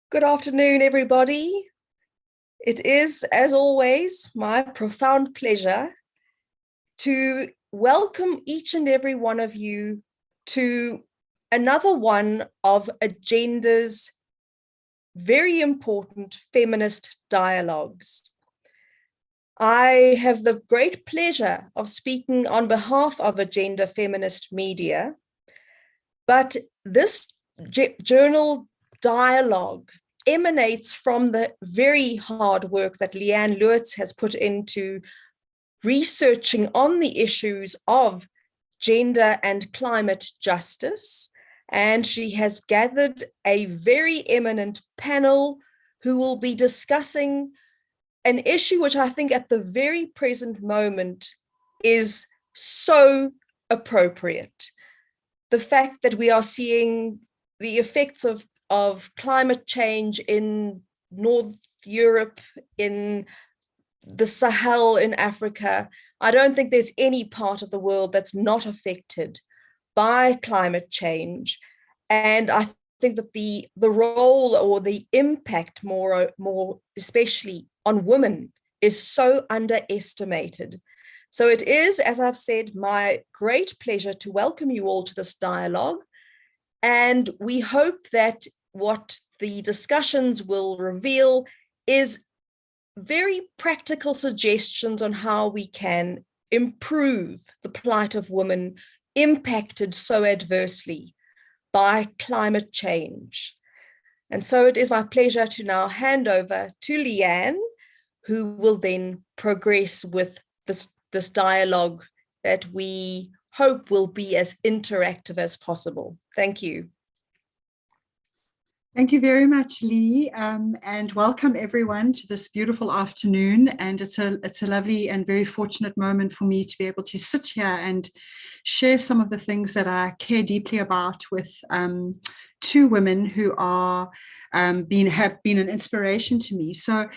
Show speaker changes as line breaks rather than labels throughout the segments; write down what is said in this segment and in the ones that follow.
Good afternoon, everybody. It is, as always, my profound pleasure to welcome each and every one of you to another one of Agenda's very important feminist dialogues. I have the great pleasure of speaking on behalf of Agenda Feminist Media, but this journal dialogue emanates from the very hard work that Leanne Lewitz has put into researching on the issues of gender and climate justice. And she has gathered a very eminent panel who will be discussing an issue which I think at the very present moment is so appropriate. The fact that we are seeing the effects of climate change in North Europe, in the Sahel in Africa. I don't think there's any part of the world that's not affected by climate change. And I think that the role or the impact more especially on women is so underestimated. So it is, as I've said, my great pleasure to welcome you all to this dialogue. And we hope that what the discussions will reveal is very practical suggestions on how we can improve the plight of women impacted so adversely by climate change. And so it is my pleasure to now hand over to Leanne, who will then progress with this dialogue that we hope will be as interactive as possible. Thank you.
Thank you very much, Lee, and welcome everyone to this beautiful afternoon. And it's a lovely and very fortunate moment for me to be able to sit here and share some of the things that I care deeply about with two women who are have been an inspiration to me. So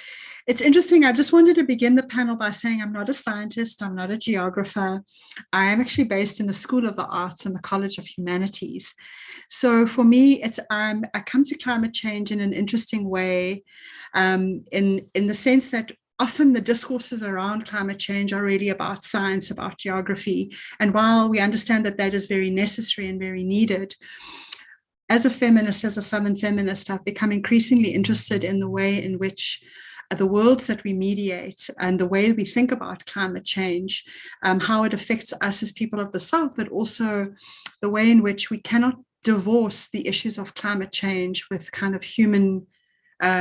it's interesting. I just wanted to begin the panel by saying I'm not a scientist, I'm not a geographer. I am actually based in the School of the Arts and the College of Humanities. So for me, I come to climate change in an interesting way, in the sense that often the discourses around climate change are really about science, about geography. And while we understand that that is very necessary and very needed, as a feminist, as a Southern feminist, I've become increasingly interested in the way in which the worlds that we mediate and the way we think about climate change, how it affects us as people of the South, but also the way in which we cannot divorce the issues of climate change with kind of human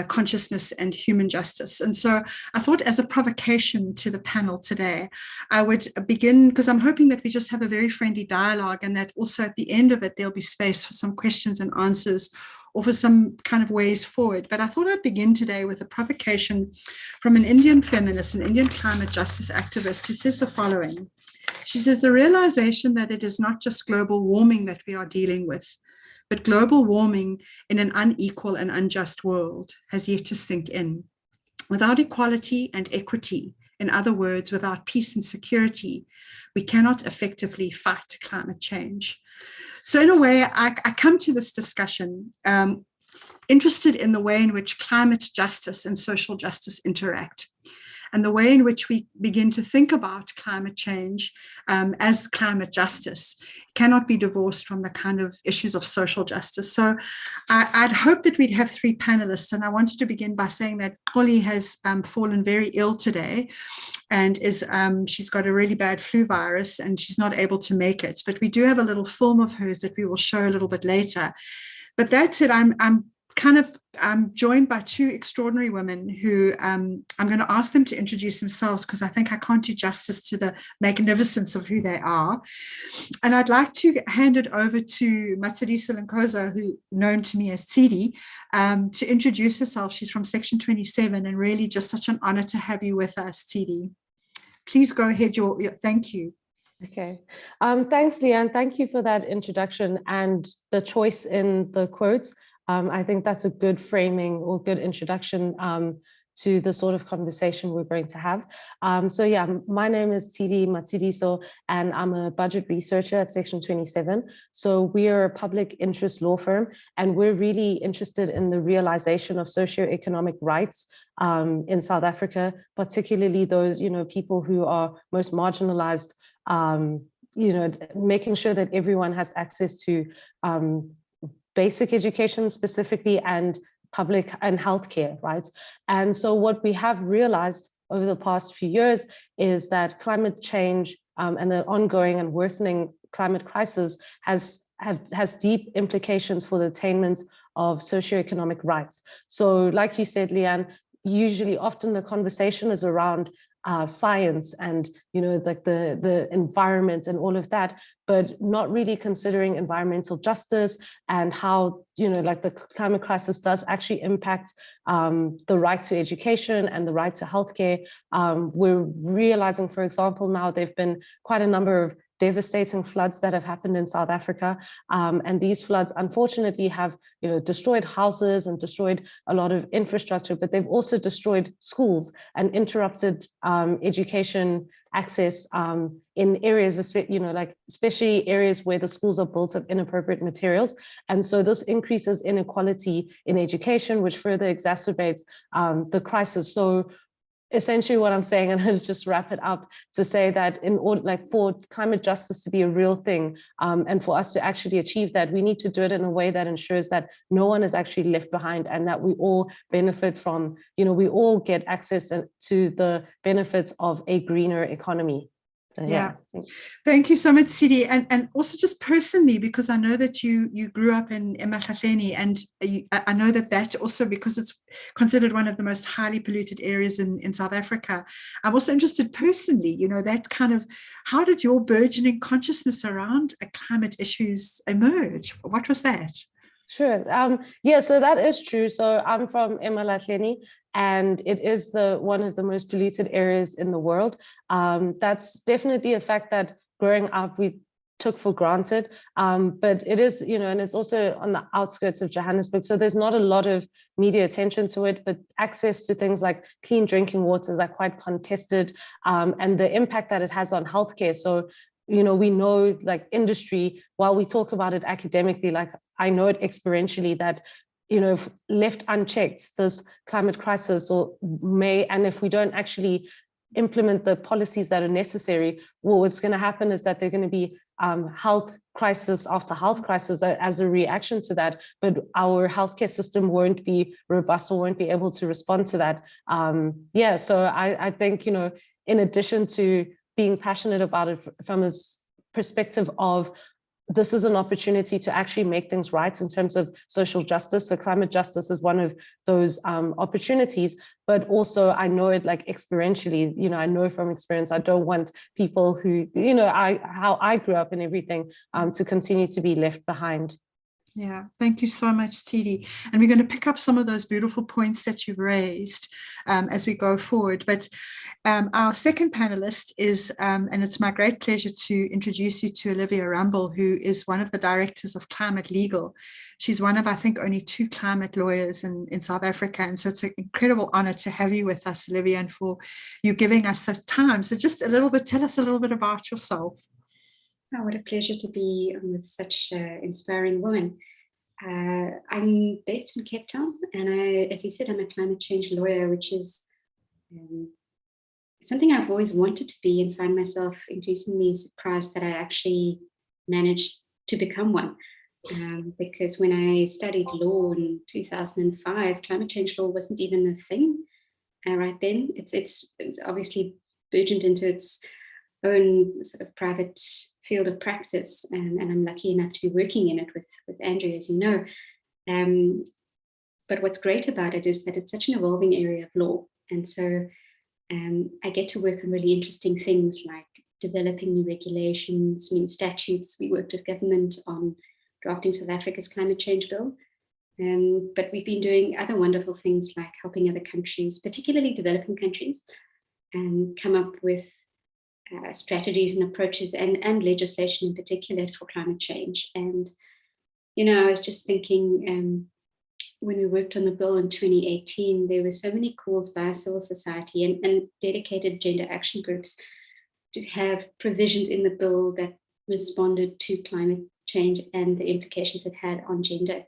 consciousness and human justice. And so I thought, as a provocation to the panel today, I would begin, because I'm hoping that we just have a very friendly dialogue, and that also at the end of it, there'll be space for some questions and answers or for some kind of ways forward. But I thought I'd begin today with a provocation from an Indian feminist, an Indian climate justice activist, who says the following. She says, the realization that it is not just global warming that we are dealing with, but global warming in an unequal and unjust world has yet to sink in. Without equality and equity, in other words, without peace and security, we cannot effectively fight climate change. So in a way, I come to this discussion interested in the way in which climate justice and social justice interact, and the way in which we begin to think about climate change as climate justice cannot be divorced from the kind of issues of social justice. So I'd hope that we'd have three panelists, and I wanted to begin by saying that Holly has fallen very ill today, and she's got a really bad flu virus, and she's not able to make it. But we do have a little film of hers that we will show a little bit later. But that said, I'm joined by two extraordinary women who I'm going to ask them to introduce themselves, because I think I can't do justice to the magnificence of who they are. And I'd like to hand it over to Matsariso Lenkozo, who known to me as Tsidi, to introduce herself. She's from Section 27, and really just such an honor to have you with us, Tsidi. Please go ahead. Thank you.
Okay. Thanks, Leanne. Thank you for that introduction and the choice in the quotes. I think that's a good framing or good introduction to the sort of conversation we're going to have. So yeah, my name is Tidi Matsidiso, and I'm a budget researcher at Section 27. So we are a public interest law firm, and we're really interested in the realization of socioeconomic rights in South Africa, particularly those, people who are most marginalized, making sure that everyone has access to basic education specifically, and public and healthcare, right? And so what we have realized over the past few years is that climate change and the ongoing and worsening climate crisis has deep implications for the attainment of socioeconomic rights. So like you said, Leanne, often the conversation is around science and like the environment and all of that, but not really considering environmental justice and how like the climate crisis does actually impact the right to education and the right to healthcare. We're realizing, for example, now there've been quite a number of devastating floods that have happened in South Africa. And these floods, unfortunately, have destroyed houses and destroyed a lot of infrastructure, but they've also destroyed schools and interrupted education access in areas, especially areas where the schools are built of inappropriate materials. And so this increases inequality in education, which further exacerbates the crisis. So essentially what I'm saying, and I'll just wrap it up to say that in order, like, for climate justice to be a real thing, and for us to actually achieve that, we need to do it in a way that ensures that no one is actually left behind, and that we all benefit from, we all get access to the benefits of a greener economy.
Yeah. Thank you so much, Sidi. And also just personally, because I know that you grew up in eMalahleni, and I know that also, because it's considered one of the most highly polluted areas in South Africa, I'm also interested personally, that kind of, how did your burgeoning consciousness around climate issues emerge? What was that?
Sure. Yeah, so that is true. So I'm from eMalahleni, and it is one of the most polluted areas in the world. That's definitely a fact that growing up we took for granted. But it is, and it's also on the outskirts of Johannesburg. So there's not a lot of media attention to it, but access to things like clean drinking waters are quite contested, and the impact that it has on healthcare. So we know, like, industry, while we talk about it academically, like I know it experientially, that if left unchecked, this climate crisis and if we don't actually implement the policies that are necessary, what's going to happen is that they're going to be health crisis after health crisis as a reaction to that, but our healthcare system won't be robust or won't be able to respond to that. So I think, in addition to being passionate about it from a perspective of, this is an opportunity to actually make things right in terms of social justice. So climate justice is one of those opportunities, but also I know it, like, experientially, I know from experience, I don't want people who, how I grew up and everything, to continue to be left behind.
Yeah, thank you so much, Tidi. And we're going to pick up some of those beautiful points that you've raised as we go forward. But our second panelist is, and it's my great pleasure to introduce you to Olivia Rumble, who is one of the directors of Climate Legal. She's one of, I think, only 2 climate lawyers in South Africa. And so it's an incredible honor to have you with us, Olivia, and for you giving us such time. So just tell us a little bit about yourself.
Oh, what a pleasure to be with such inspiring women. I'm based in Cape Town, and as you said, I'm a climate change lawyer, which is something I've always wanted to be, and find myself increasingly surprised that I actually managed to become one. Because when I studied law in 2005, climate change law wasn't even a thing right then. It's obviously burgeoned into its own sort of private field of practice, and I'm lucky enough to be working in it with Andrew, as you know. But what's great about it is that it's such an evolving area of law, and so I get to work on really interesting things like developing new regulations, new statutes. We worked with government on drafting South Africa's climate change bill, but we've been doing other wonderful things like helping other countries, particularly developing countries, come up with strategies and approaches and legislation in particular for climate change. And, you know, I was just thinking, when we worked on the bill in 2018, there were so many calls by civil society and dedicated gender action groups to have provisions in the bill that responded to climate change and the implications it had on gender.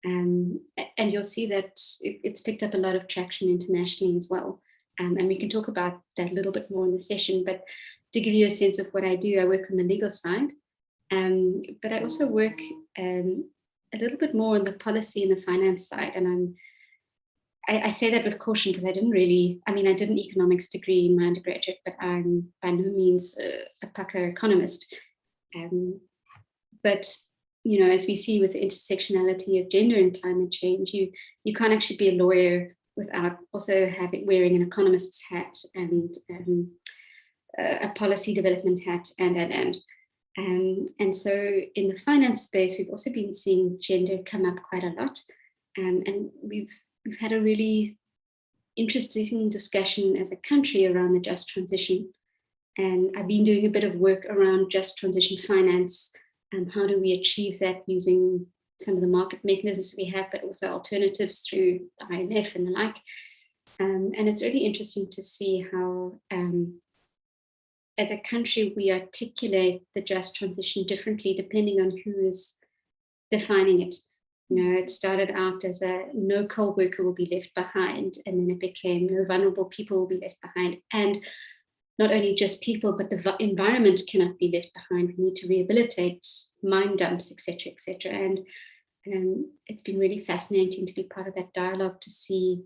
And you'll see that it's picked up a lot of traction internationally as well. And we can talk about that a little bit more in the session, but to give you a sense of what I do, I work on the legal side, but I also work a little bit more on the policy and the finance side. And I say that with caution because I didn't really, I mean, I did an economics degree in my undergraduate, but I'm by no means a pucker economist. But, you know, as we see with the intersectionality of gender and climate change, you can't actually be a lawyer without also wearing an economist's hat and a policy development hat and so in the finance space, we've also been seeing gender come up quite a lot. And we've had a really interesting discussion as a country around the just transition. And I've been doing a bit of work around just transition finance and how do we achieve that using some of the market mechanisms we have, but also alternatives through the IMF and the like. And it's really interesting to see how, as a country, we articulate the just transition differently depending on who is defining it. You know, it started out as a no coal worker will be left behind, and then it became no vulnerable people will be left behind. And not only just people, but the environment cannot be left behind. We need to rehabilitate mine dumps, etc., etc. And it's been really fascinating to be part of that dialogue to see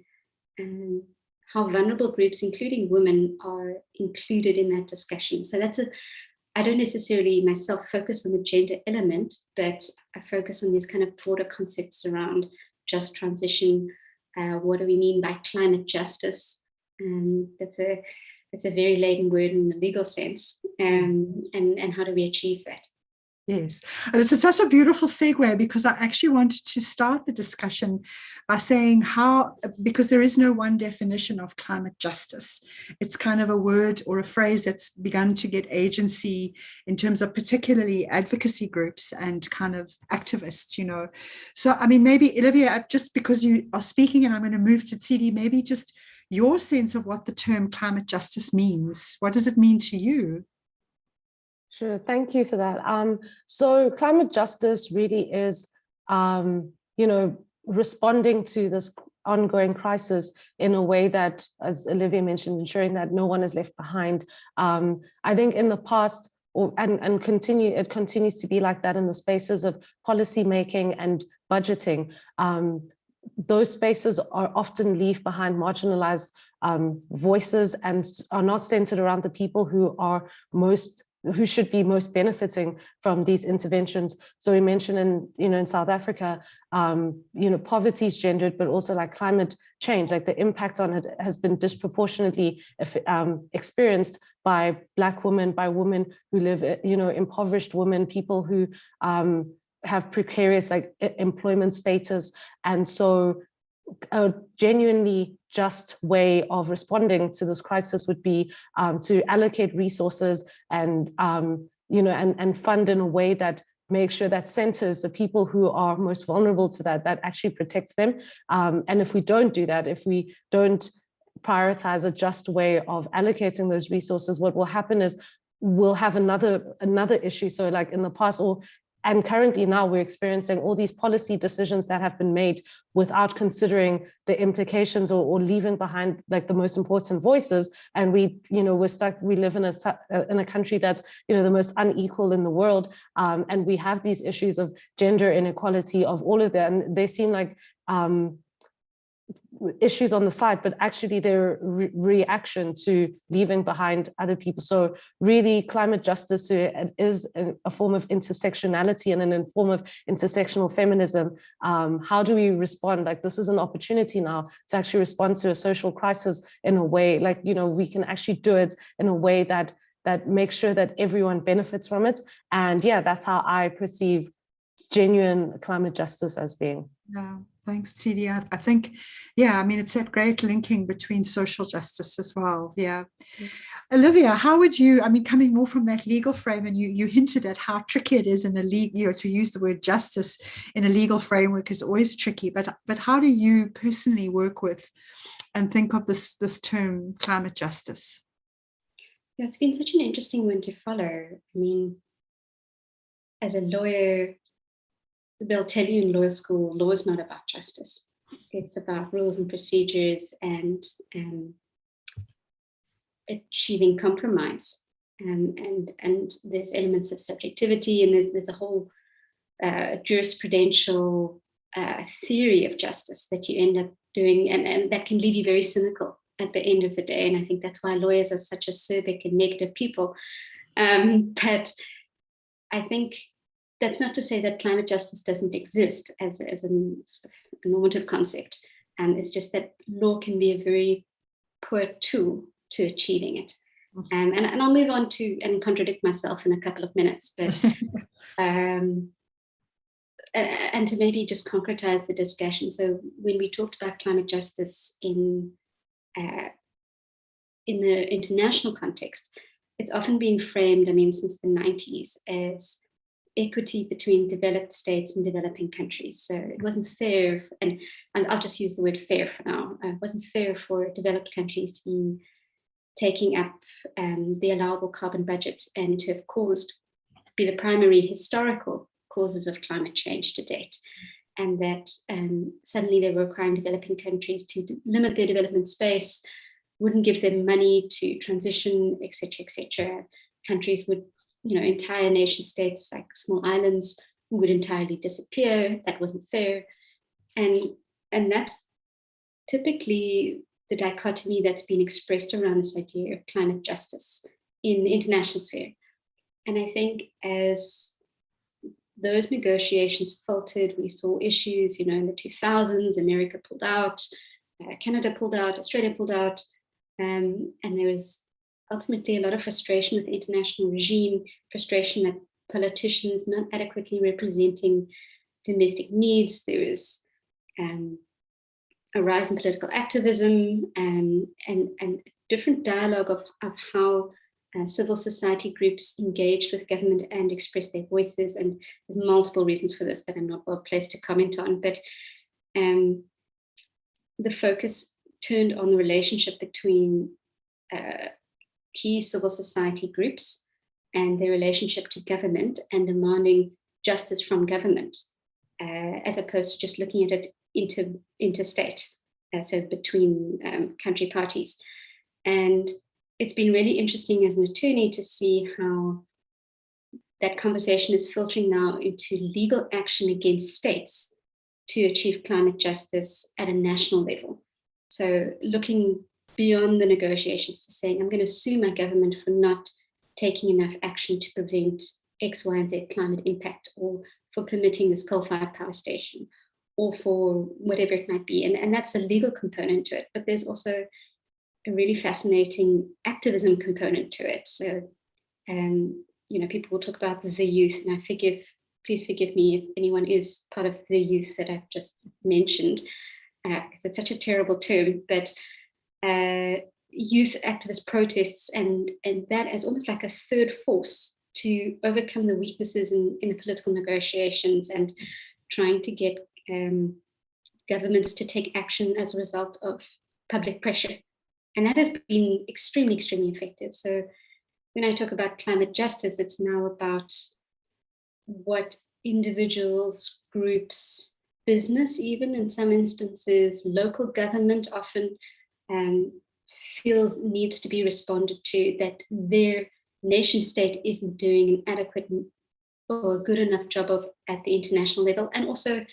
how vulnerable groups, including women, are included in that discussion. So I don't necessarily myself focus on the gender element, but I focus on these kind of broader concepts around just transition. What do we mean by climate justice? That's a very laden word in the legal sense. And how do we achieve that?
Yes, this is such a beautiful segue because I actually wanted to start the discussion by saying how, because there is no one definition of climate justice. It's kind of a word or a phrase that's begun to get agency in terms of particularly advocacy groups and kind of activists, you know. So, I mean, maybe Olivia, just because you are speaking and I'm going to move to Tsidi, maybe just your sense of what the term climate justice means. What does it mean to you?
Sure, thank you for that. So climate justice really is, you know, responding to this ongoing crisis in a way that, as Olivia mentioned, ensuring that no one is left behind. I think in the past, it continues to be like that in the spaces of policy making and budgeting. Those spaces are often leave behind marginalized voices and are not centered around the people who should be most benefiting from these interventions. So we mentioned in South Africa, poverty is gendered, but also like climate change, like the impact on it has been disproportionately experienced by Black women, by women who live, impoverished women, people who have precarious employment status. And so a genuinely just way of responding to this crisis would be to allocate resources and and fund in a way that makes sure that centers the people who are most vulnerable to that actually protects them. And if we don't do that, if we don't prioritize a just way of allocating those resources, what will happen is we'll have another issue. So like in the past, and currently now we're experiencing all these policy decisions that have been made without considering the implications or leaving behind like the most important voices. And we live in a country that's, the most unequal in the world. And we have these issues of gender inequality, of all of that. And they seem like issues on the side, but actually they're reaction to leaving behind other people. So really climate justice is a form of intersectionality and a form of intersectional feminism. How do we respond? Like this is an opportunity now to actually respond to a social crisis in a way like, we can actually do it in a way that makes sure that everyone benefits from it. And yeah, that's how I perceive genuine climate justice as being.
Yeah. Thanks, Tidi. I think, yeah, I mean, it's that great linking between social justice as well. Yeah. Olivia, how would you, I mean, coming more from that legal frame, and you hinted at how tricky it is in a legal, you know, to use the word justice in a legal framework is always tricky, but how do you personally work with and think of this term climate justice?
Yeah, it's been such an interesting one to follow. I mean, as a lawyer, they'll tell you in law school, law is not about justice. It's about rules and procedures and achieving compromise. And there's elements of subjectivity, and there's a whole jurisprudential theory of justice that you end up doing, and that can leave you very cynical at the end of the day. And I think that's why lawyers are such acerbic and negative people. But I think that's not to say that climate justice doesn't exist as a normative concept. It's just that law can be a very poor tool to achieving it. And I'll move on to and contradict myself in a couple of minutes, but and to maybe just concretize the discussion. So when we talked about climate justice in the international context, it's often been framed, I mean, since the 90s as equity between developed states and developing countries. So it wasn't fair, and I'll just use the word fair for now. It wasn't fair for developed countries to be taking up the allowable carbon budget and to have be the primary historical causes of climate change to date. And that suddenly they were requiring developing countries to limit their development space, wouldn't give them money to transition, etc., etc. Countries would, entire nation states like small islands would entirely disappear. That wasn't fair. And that's typically the dichotomy that's been expressed around this idea of climate justice in the international sphere. And I think as those negotiations faltered, we saw issues, in the 2000s, America pulled out, Canada pulled out, Australia pulled out, and there was ultimately a lot of frustration with the international regime, frustration at politicians not adequately representing domestic needs. There was a rise in political activism and different dialogue of how civil society groups engaged with government and expressed their voices. And there's multiple reasons for this that I'm not well placed to comment on, but the focus turned on the relationship between key civil society groups and their relationship to government and demanding justice from government, as opposed to just looking at it interstate, so between country parties. And it's been really interesting as an attorney to see how that conversation is filtering now into legal action against states to achieve climate justice at a national level. So looking beyond the negotiations to saying, I'm going to sue my government for not taking enough action to prevent X, Y, and Z climate impact, or for permitting this coal-fired power station, or for whatever it might be. And that's a legal component to it, but there's also a really fascinating activism component to it. So, people will talk about the youth, and please forgive me if anyone is part of the youth that I've just mentioned, because it's such a terrible term, but youth activist protests and that as almost like a third force to overcome the weaknesses in the political negotiations and trying to get governments to take action as a result of public pressure. And that has been extremely, extremely effective. So when I talk about climate justice, it's now about what individuals, groups, business, even in some instances, local government often feels needs to be responded to, that their nation state isn't doing an adequate or a good enough job of at the international level, and also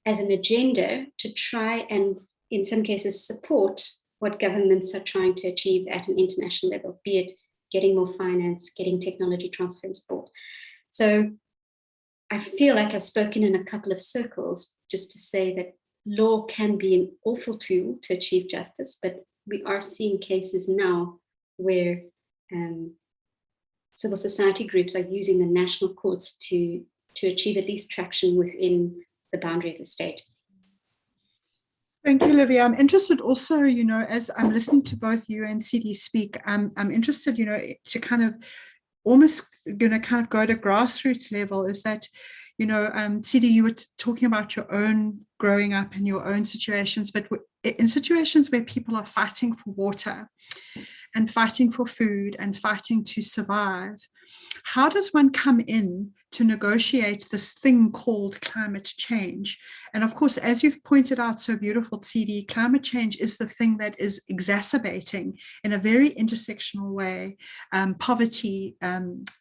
as an agenda to try and, in some cases, support what governments are trying to achieve at an international level, be it getting more finance, getting technology transfer and support. So I feel like I've spoken in a couple of circles just to say that law can be an awful tool to achieve justice, but we are seeing cases now where civil society groups are using the national courts to achieve at least traction within the boundary of the state.
Thank you, Livia. I'm interested also, as I'm listening to both you and CD speak, I'm interested, to kind of almost, kind of go to grassroots level. Is that, CD, you were talking about your own growing up and your own situations, but in situations where people are fighting for water and fighting for food and fighting to survive, how does one come in to negotiate this thing called climate change? And of course, as you've pointed out so beautiful, CD, climate change is the thing that is exacerbating in a very intersectional way poverty,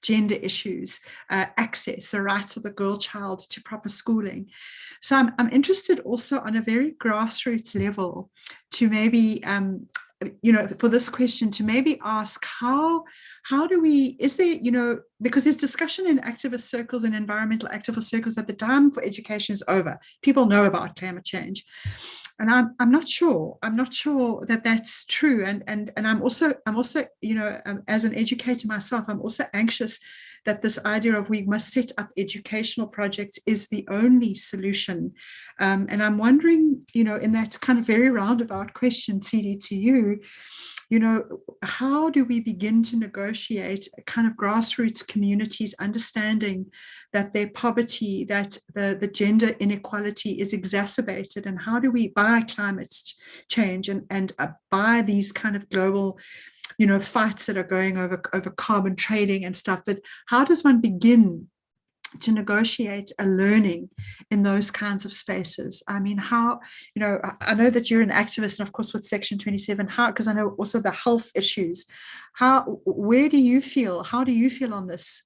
gender issues, access, the rights of the girl child to proper schooling. So I'm interested also on a very grassroots level to maybe for this question, to maybe ask how do we, is there, because there's discussion in activist circles and environmental activist circles that the time for education is over. People know about climate change. And I'm not sure that that's true. And I'm also, as an educator myself, I'm also anxious that this idea of we must set up educational projects is the only solution. And I'm wondering, in that kind of very roundabout question, CD, to you, how do we begin to negotiate a kind of grassroots communities understanding that their poverty, that the gender inequality is exacerbated, and how do we, by climate change and by these kind of global fights that are going over carbon trading and stuff, but how does one begin to negotiate a learning in those kinds of spaces? I mean, how, I know that you're an activist, and of course with Section 27, because I know also the health issues, how do you feel on this?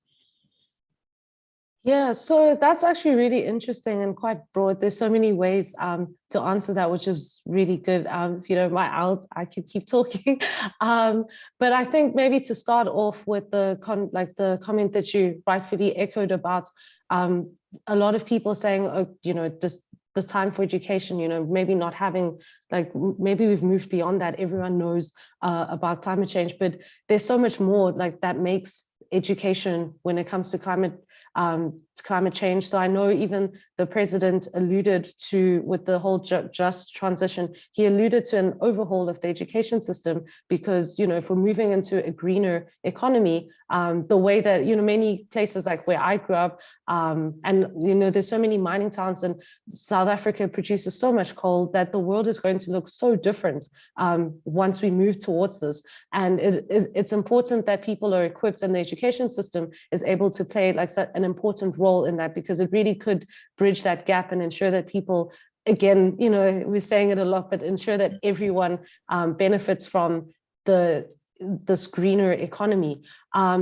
Yeah, so that's actually really interesting and quite broad. There's so many ways to answer that, which is really good. If you don't mind, I could keep talking. But I think maybe to start off with the comment that you rightfully echoed about a lot of people saying, just the time for education, maybe not having, maybe we've moved beyond that. Everyone knows about climate change, but there's so much more that makes education when it comes to climate change. So I know even the president alluded to, with the whole just transition, he alluded to an overhaul of the education system, because, if we're moving into a greener economy, the way that, many places like where I grew up, and, there's so many mining towns, and South Africa produces so much coal that the world is going to look so different once we move towards this. And it's important that people are equipped, and the education system is able to play an important role in that, because it really could bridge that gap and ensure that people, again, we're saying it a lot, but ensure that everyone benefits from this greener economy.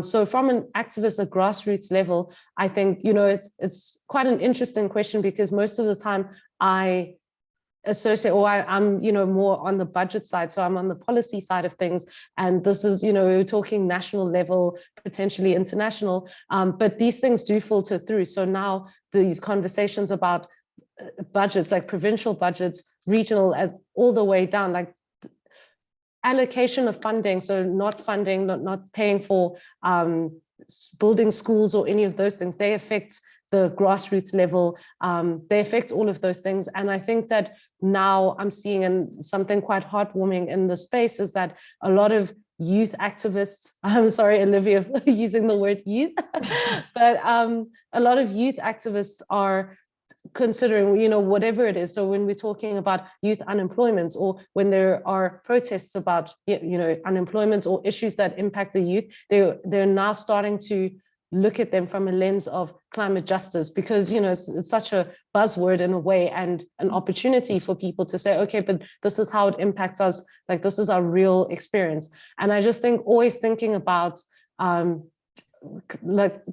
So from an activist, a grassroots level, I think, it's quite an interesting question, because most of the time I associate, or I'm, more on the budget side. So I'm on the policy side of things. And this is, we're talking national level, potentially international, but these things do filter through. So now these conversations about budgets, like provincial budgets, regional, all the way down, allocation of funding. So not funding, not paying for building schools or any of those things, they affect the grassroots level, they affect all of those things. And I think that now I'm seeing, and something quite heartwarming in the space, is that a lot of youth activists, I'm sorry, Olivia, for using the word youth, but a lot of youth activists are considering, whatever it is. So when we're talking about youth unemployment, or when there are protests about, unemployment or issues that impact the youth, they're now starting to look at them from a lens of climate justice, because, it's such a buzzword in a way, and an opportunity for people to say, okay, but this is how it impacts us. This is our real experience. And I just think, always thinking about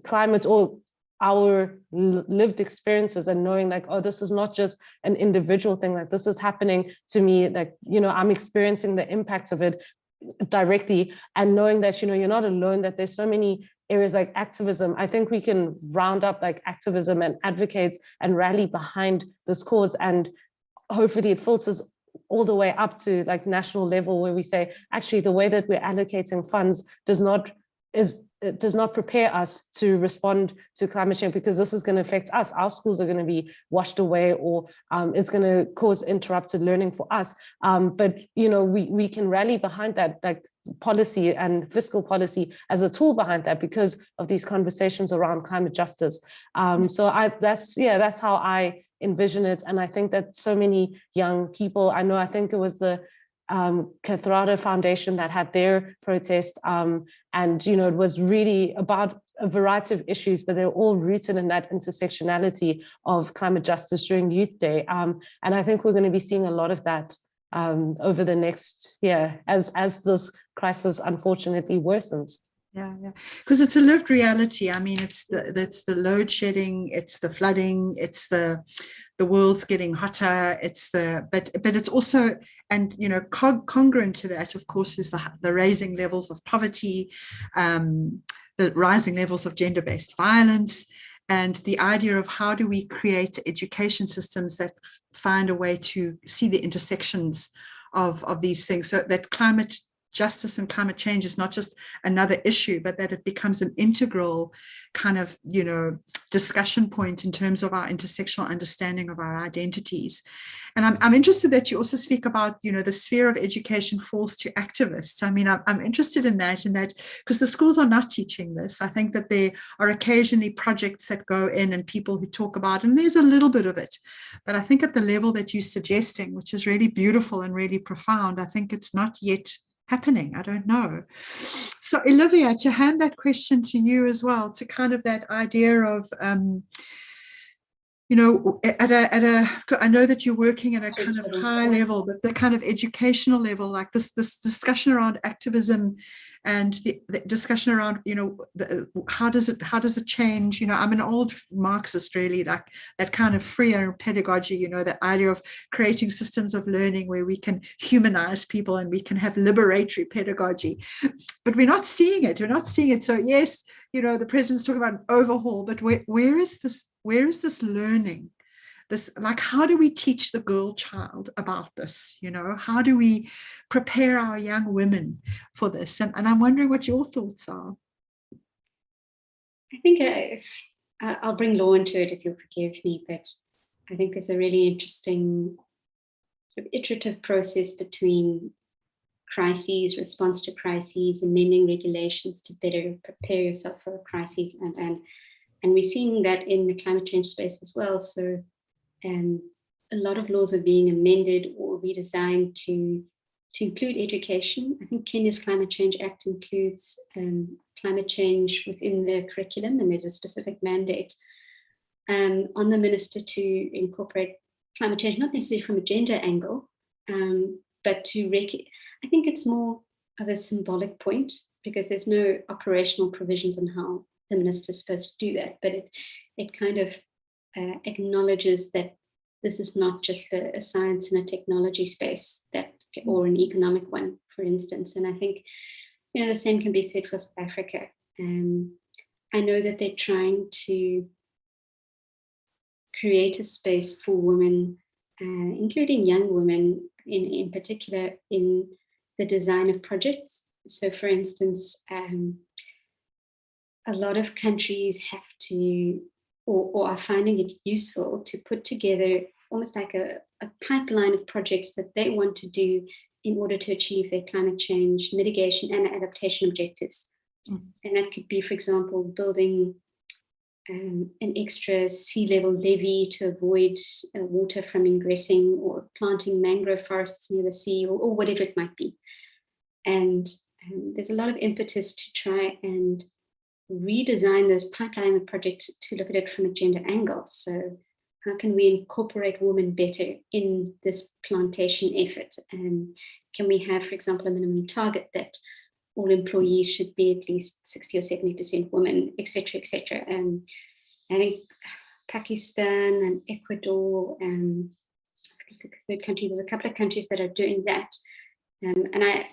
climate, or our lived experiences, and knowing oh, this is not just an individual thing, this is happening to me, I'm experiencing the impact of it directly, and knowing that, you're not alone, that there's so many areas like activism. I think we can round up activism and advocates and rally behind this cause, and hopefully it filters all the way up to national level, where we say, actually, the way that we're allocating funds it does not prepare us to respond to climate change, because this is going to affect us. Our schools are going to be washed away, or it's going to cause interrupted learning for us. But we can rally behind that, like policy and fiscal policy as a tool behind that, because of these conversations around climate justice. So that's how I envision it. And I think that so many young people, I think it was the Kathrada Foundation that had their protest, and it was really about a variety of issues, but they're all rooted in that intersectionality of climate justice during Youth Day. And I think we're going to be seeing a lot of that over the next year as this crisis unfortunately worsens.
Yeah, because it's a lived reality. I mean, it's the load shedding, it's the flooding, it's the world's getting hotter. But it's also, and congruent to that, of course, is the raising levels of poverty, the rising levels of gender-based violence, and the idea of how do we create education systems that find a way to see the intersections of these things, so that climate justice and climate change is not just another issue, but that it becomes an integral kind of, discussion point in terms of our intersectional understanding of our identities. And I'm interested that you also speak about, the sphere of education falls to activists. I mean, I'm interested in that because the schools are not teaching this. I think that there are occasionally projects that go in and people who talk about, and there's a little bit of it. But I think at the level that you're suggesting, which is really beautiful and really profound, I think it's not yet happening. I don't know. So Olivia, to hand that question to you as well, to kind of that idea of, I know that you're working at a kind of high level, but the kind of educational level, like this discussion around activism and the discussion around, how does it change? I'm an old Marxist, really, like that kind of freer pedagogy, the idea of creating systems of learning where we can humanize people and we can have liberatory pedagogy, but we're not seeing it. So yes, the president's talking about an overhaul, but where is this learning? This, like, how do we teach the girl child about this? How do we prepare our young women for this? And I'm wondering what your thoughts are.
I think I'll bring law into it, if you'll forgive me, but I think there's a really interesting sort of iterative process between crises, response to crises, amending regulations to better prepare yourself for a crisis. And we're seeing that in the climate change space as well. So a lot of laws are being amended or redesigned to include education. I think Kenya's Climate Change Act includes climate change within the curriculum, and there's a specific mandate on the minister to incorporate climate change, not necessarily from a gender angle, but I think it's more of a symbolic point, because there's no operational provisions on how the minister's supposed to do that, but it kind of acknowledges that this is not just a science and a technology space or an economic one, for instance. And I think, the same can be said for South Africa. I know that they're trying to create a space for women, including young women in particular, in the design of projects. So for instance, a lot of countries have to, or are finding it useful to put together almost like a pipeline of projects that they want to do in order to achieve their climate change mitigation and adaptation objectives. Mm. And that could be, for example, building an extra sea level levee to avoid water from ingressing, or planting mangrove forests near the sea, or whatever it might be. And there's a lot of impetus to try and redesign those pipeline of projects to look at it from a gender angle. So how can we incorporate women better in this plantation effort? Can we have, for example, a minimum target that all employees should be at least 60 or 70% women, etc., etc. I think Pakistan and Ecuador, and I think the third country, there's a couple of countries that are doing that.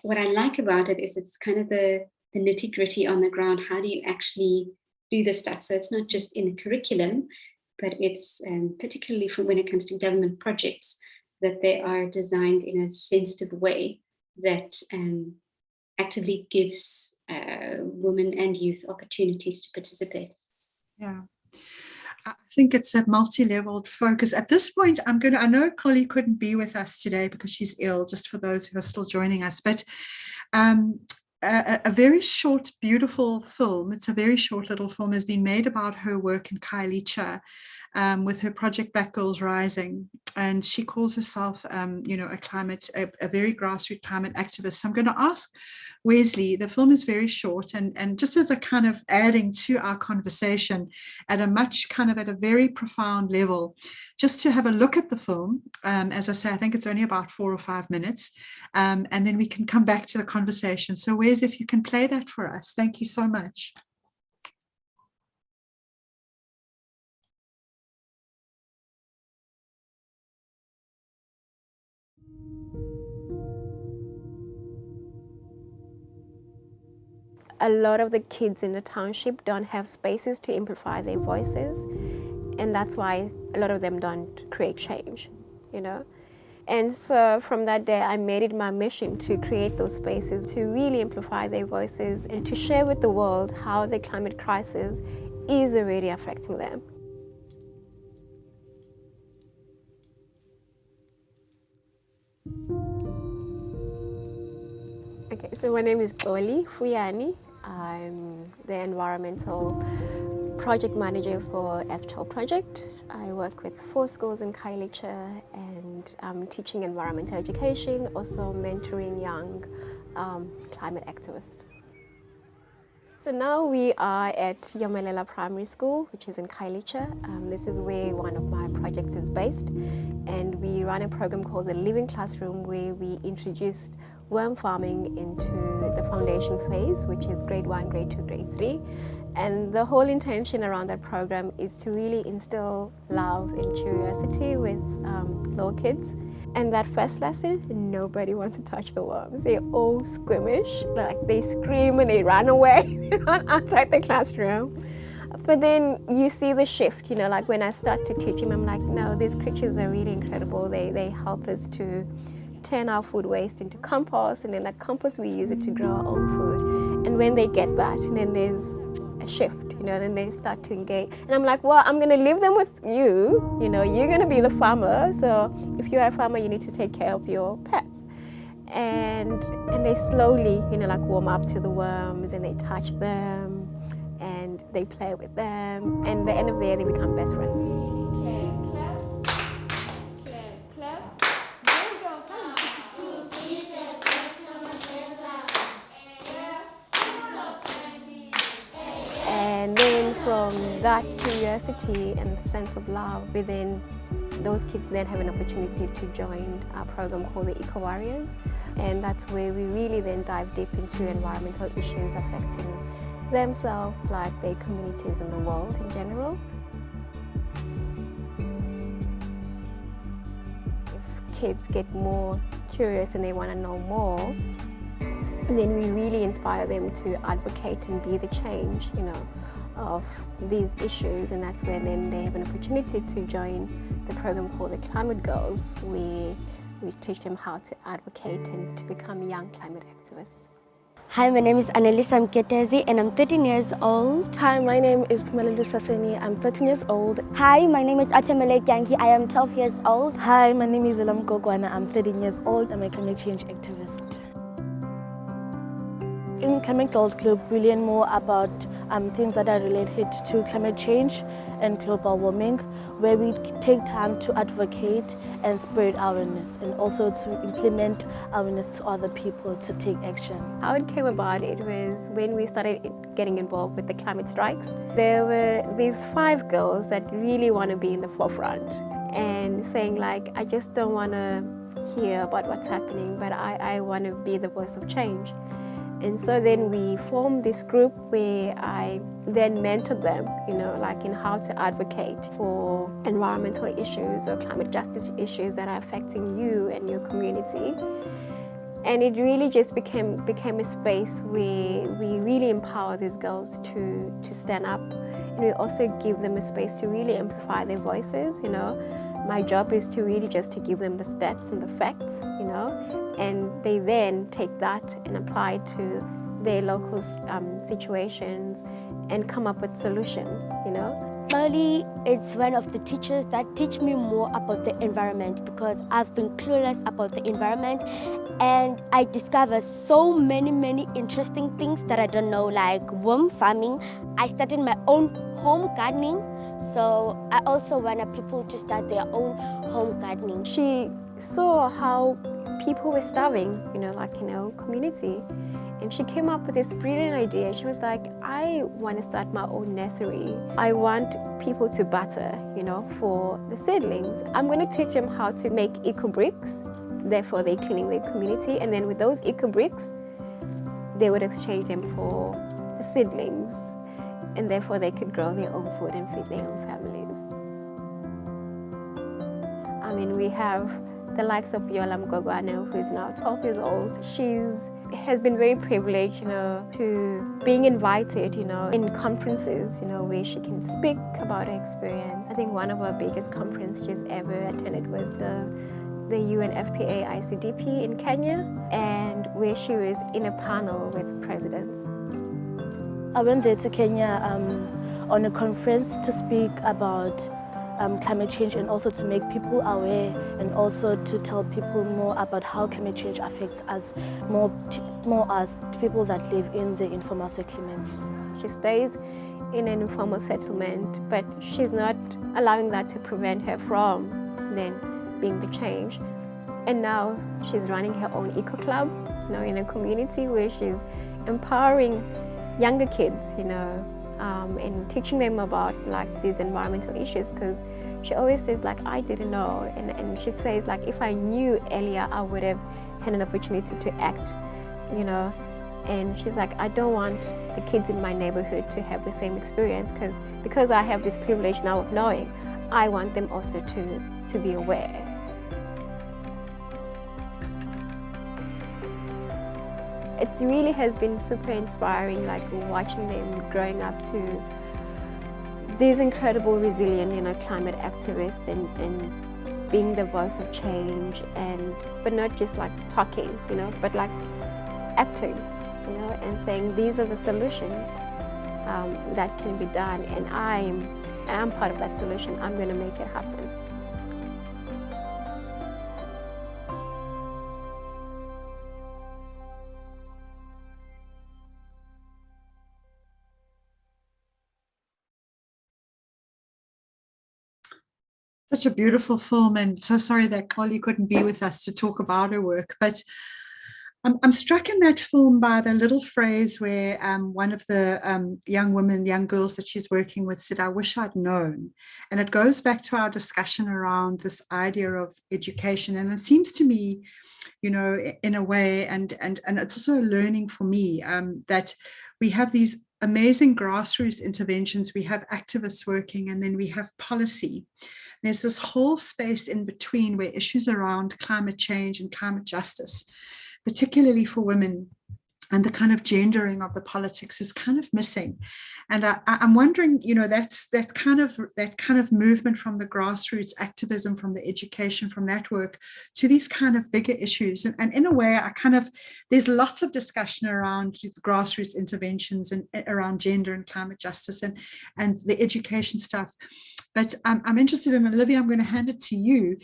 What I like about it is it's kind of the nitty gritty on the ground. How do you actually do this stuff? So it's not just in the curriculum, but it's particularly when it comes to government projects, that they are designed in a sensitive way that actively gives women and youth opportunities to participate.
Yeah. I think it's that multi-leveled focus. At this point, I know Collie couldn't be with us today because she's ill, just for those who are still joining us, but a very short, beautiful film, it's a very short little film, has been made about her work in Khayelitsha with her project Black Girls Rising. And she calls herself, a very grassroots climate activist. So I'm going to ask Wesley, the film is very short, and just as a kind of adding to our conversation at a very profound level, just to have a look at the film. As I say, I think it's only about 4 or 5 minutes, and then we can come back to the conversation. So Wes, if you can play that for us, thank you so much.
A lot of the kids in the township don't have spaces to amplify their voices, and that's why a lot of them don't create change, And so from that day, I made it my mission to create those spaces to really amplify their voices and to share with the world how the climate crisis is already affecting them. Okay, so my name is Oli Fuyani. I'm the environmental project manager for FCHL project. I work with 4 schools in Khayelitsha, and I'm teaching environmental education, also mentoring young climate activists. So now we are at Yomelela Primary School, which is in Khayelitsha. This is where one of my projects is based, and we run a program called the Living Classroom, where we introduced worm farming into the foundation phase, which is grade 1, grade 2, grade 3. And the whole intention around that program is to really instill love and curiosity with little kids. And that first lesson, nobody wants to touch the worms. They're all squeamish, like they scream and they run away. They run outside the classroom. But then you see the shift, like when I start to teach them, I'm like, no, these creatures are really incredible. They help us to turn our food waste into compost, and then that compost we use it to grow our own food. And when they get that, then there's a shift, then they start to engage. And I'm like, well, I'm gonna leave them with you, you're gonna be the farmer, so if you're a farmer, you need to take care of your pets. And they slowly, warm up to the worms, and they touch them, and they play with them, and at the end of the day, they become best friends. And then from that curiosity and sense of love within, those kids then have an opportunity to join our program called the Eco Warriors. And that's where we really then dive deep into environmental issues affecting themselves, like their communities and the world in general. If kids get more curious and they want to know more, then we really inspire them to advocate and be the change, of these issues. And that's where then they have an opportunity to join the program called the Climate Girls, where we teach them how to advocate and to become young climate activists.
Hi, my name is Annalisa Mketezi and I'm 13 years old.
Hi, my name is Pumela Saseni. I'm 13 years old.
Hi, my name is Atemele Kyanki. I am 12 years old.
Hi, my name is Elam Gogwana. I'm 13 years old. I'm a climate change activist. In Climate Girls Club, we learn more about things that are related to climate change and global warming, where we take time to advocate and spread awareness, and also to implement awareness to other people to take action.
How it came about, it was when we started getting involved with the climate strikes. There were these 5 girls that really want to be in the forefront and saying like, I just don't want to hear about what's happening, but I want to be the voice of change. And so then we formed this group where I then mentored them, like in how to advocate for environmental issues or climate justice issues that are affecting you and your community. And it really just became a space where we really empower these girls to stand up. And we also give them a space to really amplify their voices, my job is to really just to give them the stats and the facts, you know, and they then take that and apply it to their local situations and come up with solutions, you know.
Molly is one of the teachers that teach me more about the environment, because I've been clueless about the environment, and I discovered so many interesting things that I don't know, like worm farming. I started my own home gardening, so I also want people to start their own home gardening.
She saw how people were starving, you know, like in our community. And she came up with this brilliant idea. She was like, I want to start my own nursery. I want people to barter, you know, for the seedlings. I'm going to teach them how to make eco bricks. Therefore, they're cleaning their community. And then with those eco bricks, they would exchange them for the seedlings. And therefore, they could grow their own food and feed their own families. I mean, we have the likes of Yola Mgogwana, who is now 12 years old. Has been very privileged, you know, to being invited, you know, in conferences, you know, where she can speak about her experience. I think one of her biggest conferences she's ever attended was the UNFPA ICDP in Kenya, and where she was in a panel with presidents.
I went there to Kenya on a conference to speak about climate change, and also to make people aware, and also to tell people more about how climate change affects us, more as people that live in the informal settlements.
She stays in an informal settlement, but she's not allowing that to prevent her from then being the change. And now she's running her own eco club, you know, in a community where she's empowering younger kids, you know, and teaching them about like these environmental issues, because she always says like, I didn't know, and she says like, if I knew earlier, I would have had an opportunity to act, you know. And she's like, I don't want the kids in my neighborhood to have the same experience, because I have this privilege now of knowing, I want them also to be aware. It really has been super inspiring, like watching them growing up to these incredible, resilient, you know, climate activists, and being the voice of change, but not just like talking, you know, but like acting, you know, and saying these are the solutions that can be done, and I'm part of that solution. I'm going to make it happen.
Such a beautiful film, and so sorry that Carly couldn't be with us to talk about her work. But I'm struck in that film by the little phrase where one of the young girls that she's working with said, I wish I'd known. And it goes back to our discussion around this idea of education. And it seems to me, you know, in a way, and it's also a learning for me, that we have these amazing grassroots interventions, we have activists working, and then we have policy. There's this whole space in between where issues around climate change and climate justice, particularly for women, and the kind of gendering of the politics is kind of missing. And I'm wondering, you know, that's that kind of movement from the grassroots activism, from the education, from that work to these kind of bigger issues. And in a way, there's lots of discussion around grassroots interventions and around gender and climate justice and the education stuff. But I'm interested in, Olivia, I'm going to hand it to you,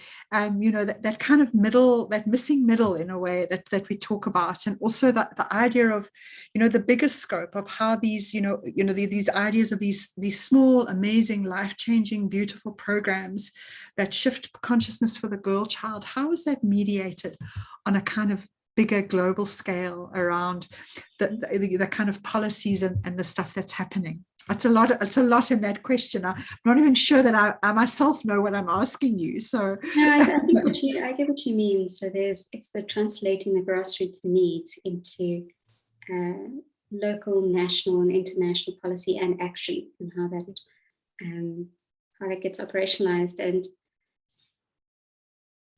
you know, that kind of middle, that missing middle in a way that we talk about, and also the idea of, you know, the bigger scope of how these, these ideas of these small, amazing, life-changing, beautiful programs that shift consciousness for the girl child, how is that mediated on a kind of bigger global scale around the kind of policies and the stuff that's happening? It's a lot in that question. I'm not even sure that I myself know what I'm asking you. So
no, I get what you mean. So it's the translating the grassroots needs into local, national, and international policy and action, and how that gets operationalized. And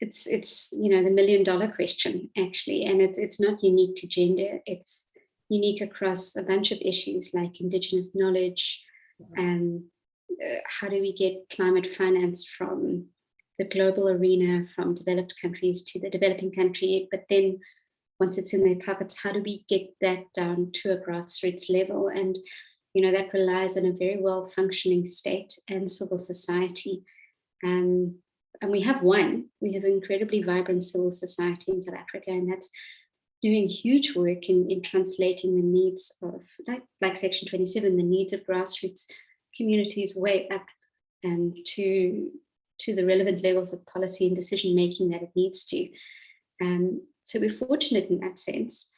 it's you know, the $1 million question, actually, and it's not unique to gender. It's unique across a bunch of issues like Indigenous knowledge, how do we get climate finance from the global arena, from developed countries to the developing country. But then once it's in their pockets, how do we get that down to a grassroots level? And, you know, that relies on a very well functioning state and civil society. And we have one. We have an incredibly vibrant civil society in South Africa, and that's doing huge work in translating the needs of, like Section 27, the needs of grassroots communities way up to the relevant levels of policy and decision making that it needs to. So we're fortunate in that sense,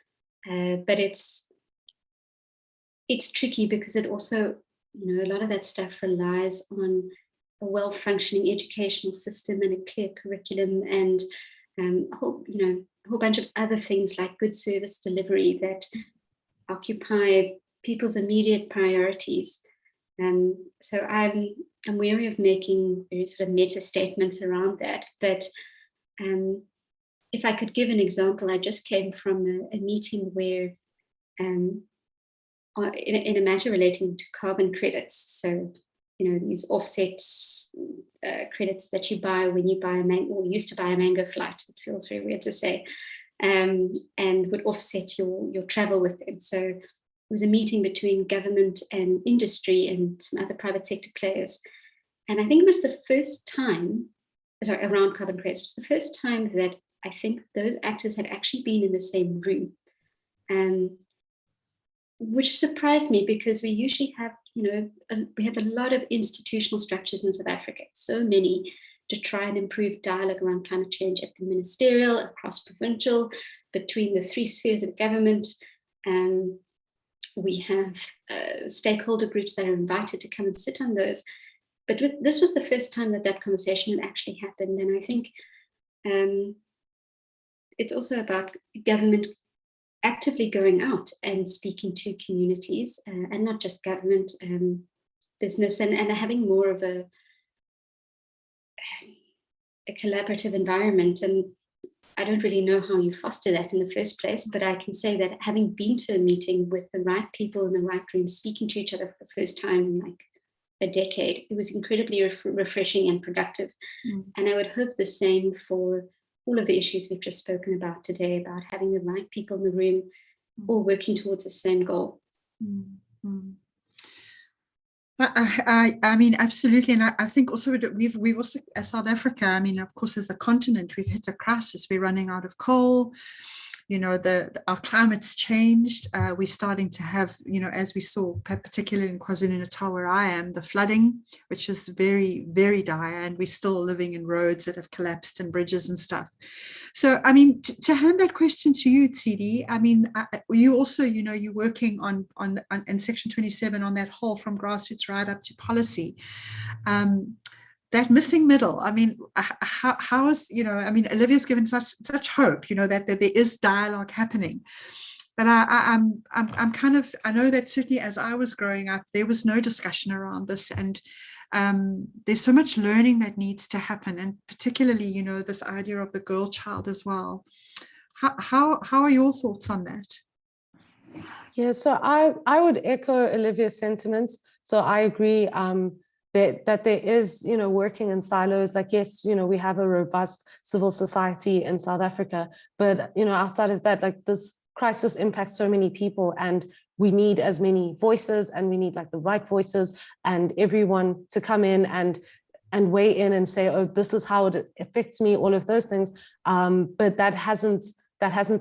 but it's tricky because it also, you know, a lot of that stuff relies on a well-functioning educational system and a clear curriculum, and a whole bunch of other things like good service delivery that occupy people's immediate priorities. So I'm wary of making very sort of meta statements around that, but if I could give an example, I just came from a meeting where in a matter relating to carbon credits. So, you know, these offsets credits that you buy when you buy a mango, or used to buy a mango flight, it feels very weird to say, and would offset your travel with them. So it was a meeting between government and industry and some other private sector players. And I think it was the first time, around carbon credits, it was the first time that I think those actors had actually been in the same room, which surprised me because we usually have, you know, we have a lot of institutional structures in South Africa, so many, to try and improve dialogue around climate change at the ministerial, across provincial, between the three spheres of government. We have stakeholder groups that are invited to come and sit on those. But this was the first time that conversation had actually happened. And I think it's also about government actively going out and speaking to communities, and not just government, business, and having more of a collaborative environment. And I don't really know how you foster that in the first place, but I can say that having been to a meeting with the right people in the right room, speaking to each other for the first time in like a decade, it was incredibly refreshing and productive. And I would hope the same for all of the issues we've just spoken about today, about having the right people in the room, all working towards the same goal.
I mean, absolutely. And I think also we've also, as South Africa, I mean, of course, as a continent, we've hit a crisis. We're running out of coal. You know, our climate's changed. We're starting to have, you know, as we saw, particularly in KwaZulu-Natal, where I am, the flooding, which is very, very dire, and we're still living in roads that have collapsed and bridges and stuff. So, I mean, to hand that question to you, Tsidi, I mean, you also, you know, you're working on Section 27 on that whole, from grassroots right up to policy. That missing middle, I mean, how is, you know, I mean, Olivia's given such hope, you know, that there is dialogue happening. But I'm kind of, I know that certainly as I was growing up, there was no discussion around this, and there's so much learning that needs to happen, and particularly, you know, this idea of the girl child as well. How are your thoughts on that?
Yeah, so I would echo Olivia's sentiments. So I agree that there is, you know, working in silos. Like, yes, you know, we have a robust civil society in South Africa, but, you know, outside of that, like, this crisis impacts so many people, and we need as many voices, and we need like the right voices, and everyone to come in and weigh in and say, oh, this is how it affects me, all of those things. But that hasn't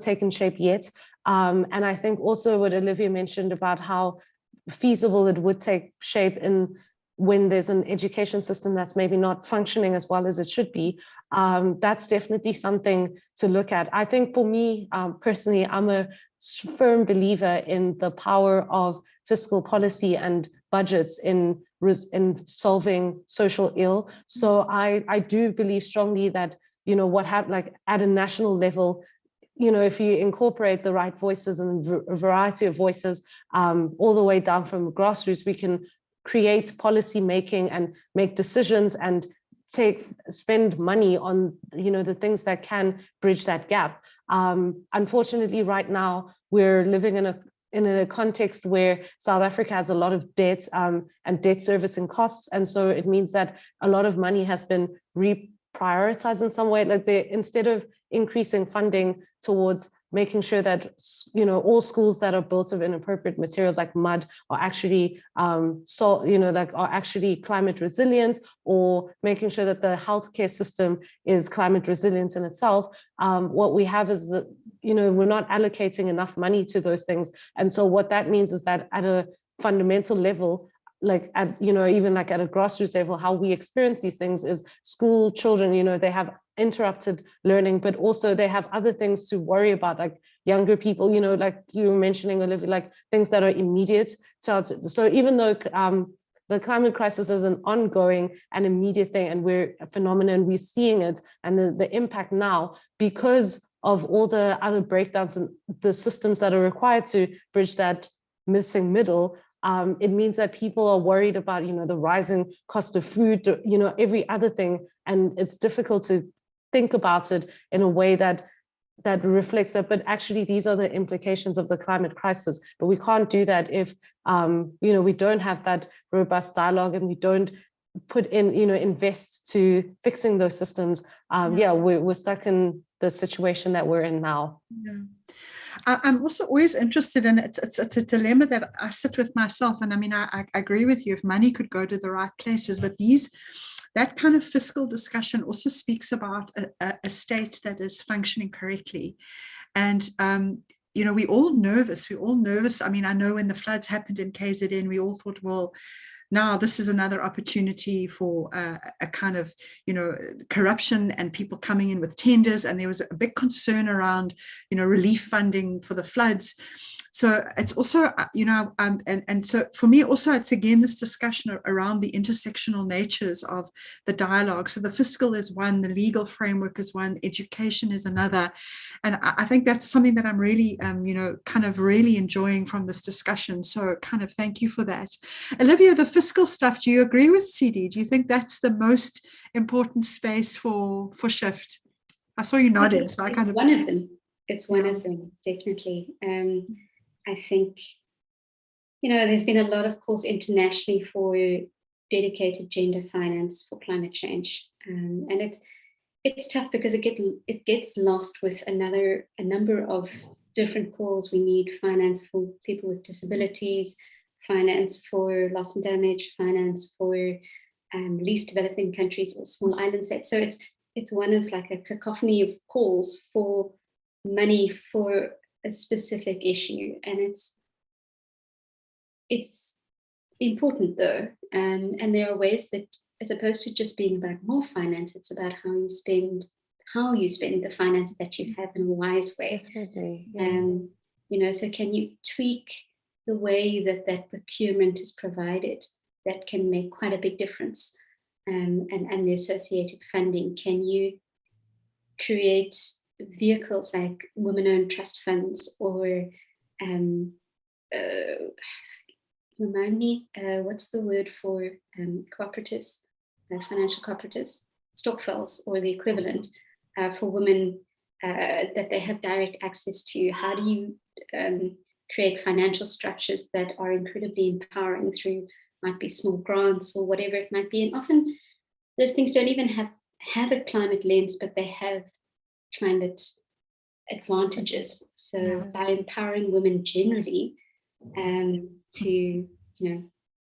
taken shape yet. And I think also what Olivia mentioned about how feasible it would take shape in when there's an education system that's maybe not functioning as well as it should be, that's definitely something to look at. I think for me, personally, I'm a firm believer in the power of fiscal policy and budgets in solving social ill. So I do believe strongly that, you know, what happened, like at a national level, you know, if you incorporate the right voices and a variety of voices, all the way down from grassroots, we can create policy making and make decisions and spend money on, you know, the things that can bridge that gap. Unfortunately, right now we're living in a context where South Africa has a lot of debt and debt servicing costs, and so it means that a lot of money has been prioritize in some way. Like instead of increasing funding towards making sure that, you know, all schools that are built of inappropriate materials like mud are actually are actually climate resilient, or making sure that the healthcare system is climate resilient in itself, what we have is that, you know, we're not allocating enough money to those things. And so what that means is that at a fundamental level, like at, you know, even like at a grassroots level, how we experience these things is school children, you know, they have interrupted learning, but also they have other things to worry about, like younger people, you know, like you were mentioning, Olivia, like things that are immediate to our, so even though the climate crisis is an ongoing and immediate thing, and we're a phenomenon, we're seeing it, and the impact now, because of all the other breakdowns and the systems that are required to bridge that missing middle, it means that people are worried about, you know, the rising cost of food, you know, every other thing, and it's difficult to think about it in a way that reflects that. But actually, these are the implications of the climate crisis. But we can't do that if, you know, we don't have that robust dialogue, and we don't put in, you know, invest to fixing those systems. Yeah, we're stuck in the situation that we're in now.
Yeah. I'm also always interested in, it's a dilemma that I sit with myself. And I mean, I agree with you, if money could go to the right places, but that kind of fiscal discussion also speaks about a state that is functioning correctly. And, you know, we're all nervous. I mean, I know when the floods happened in KZN, we all thought, well, now this is another opportunity for a kind of, you know, corruption and people coming in with tenders. And there was a big concern around, you know, relief funding for the floods. So it's also, you know, and so for me also, it's again this discussion around the intersectional natures of the dialogue. So the fiscal is one, the legal framework is one, education is another. And I think that's something that I'm really, you know, kind of really enjoying from this discussion. So kind of thank you for that. Olivia, the fiscal stuff, do you agree with CD? Do you think that's the most important space for shift? I saw you nodding. So I kind of...
one of them. It's one of them, definitely. I think, you know, there's been a lot of calls internationally for dedicated gender finance for climate change. And it's tough because it gets lost with a number of different calls. We need finance for people with disabilities, finance for loss and damage, finance for least developing countries or small island states. So it's one of like a cacophony of calls for money for a specific issue, and it's important though, and there are ways that, as opposed to just being about more finance, it's about how you spend the finance that you have in a wise way. You know, so can you tweak the way that procurement is provided? That can make quite a big difference, and the associated funding. Can you create vehicles like women-owned trust funds, or remind me, what's the word for cooperatives, financial cooperatives, stokvels or the equivalent, for women that they have direct access to? How do you create financial structures that are incredibly empowering through, might be small grants or whatever it might be? And often those things don't even have a climate lens, but they have climate advantages. So by empowering women generally to, you know,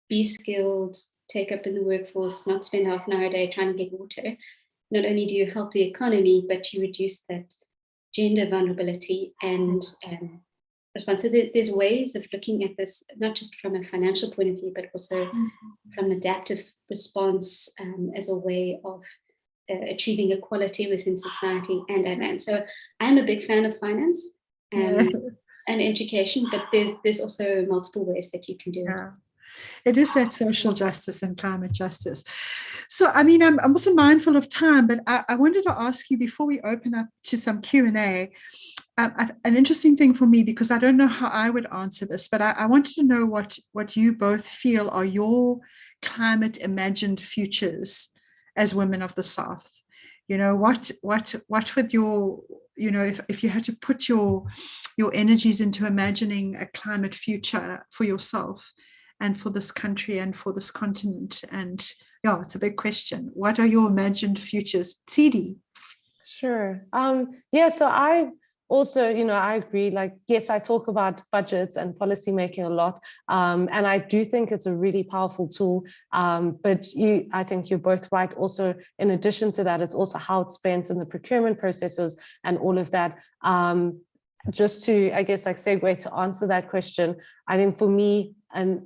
be skilled, take up in the workforce, not spend half an hour a day trying to get water, not only do you help the economy, but you reduce that gender vulnerability and response. So there's ways of looking at this, not just from a financial point of view, but also from adaptive response as a way of achieving equality within society and so I'm a big fan of finance and education, but there's also multiple ways that you can do it.
It is that social justice and climate justice. So I mean, I'm also mindful of time, but I wanted to ask you before we open up to some Q&A, an interesting thing for me, because I don't know how I would answer this, but I wanted to know what you both feel are your climate imagined futures as women of the South. You know, what would your, you know, if you had to put your energies into imagining a climate future for yourself and for this country and for this continent? And yeah, it's a big question. What are your imagined futures? Tsidi?
Sure. Yeah, so I also, I agree, like, yes, I talk about budgets and policy making a lot. And I do think it's a really powerful tool. But I think you're both right. Also, in addition to that, it's also how it's spent in the procurement processes and all of that. Just to, I guess, like segue to answer that question, I think for me, an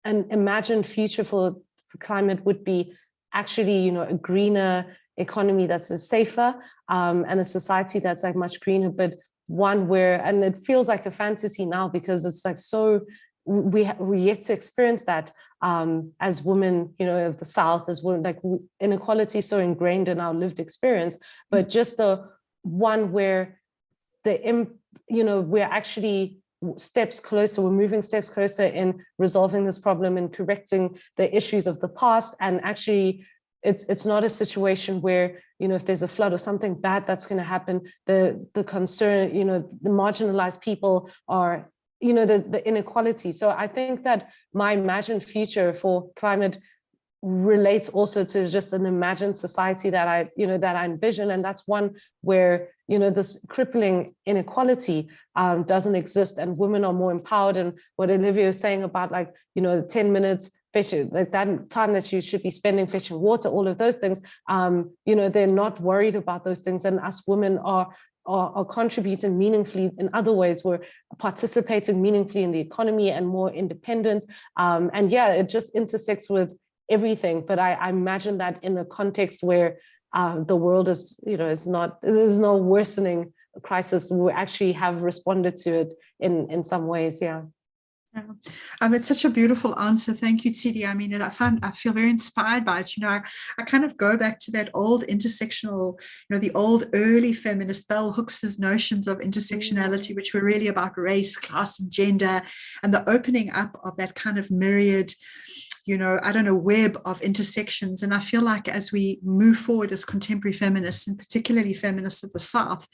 imagined future for climate would be actually, a greener economy that's safer, and a society that's like much greener, but one where, and it feels like a fantasy now because it's like so, we're yet to experience that as women, of the South, as women, like inequality is so ingrained in our lived experience, but just the one where we're actually steps closer, we're moving steps closer in resolving this problem and correcting the issues of the past. And actually, it's not a situation where, if there's a flood or something bad that's going to happen, the concern, the marginalized people are, the inequality. So I think that my imagined future for climate relates also to just an imagined society that I envision. And that's one where, this crippling inequality doesn't exist, and women are more empowered. And what Olivia was saying about 10 minutes fishing, like that time that you should be spending fishing water, all of those things, they're not worried about those things. And us women are contributing meaningfully in other ways. We're participating meaningfully in the economy and more independent. And yeah, it just intersects with everything. But I imagine that in a context where the world is, there's no worsening crisis, we actually have responded to it in some ways. Yeah.
Yeah. It's such a beautiful answer. Thank you, Tsidi. I mean, I feel very inspired by it. I kind of go back to that old intersectional, the old early feminist bell Hooks's notions of intersectionality, which were really about race, class, and gender, and the opening up of that kind of myriad, web of intersections. And I feel like as we move forward as contemporary feminists, and particularly feminists of the South,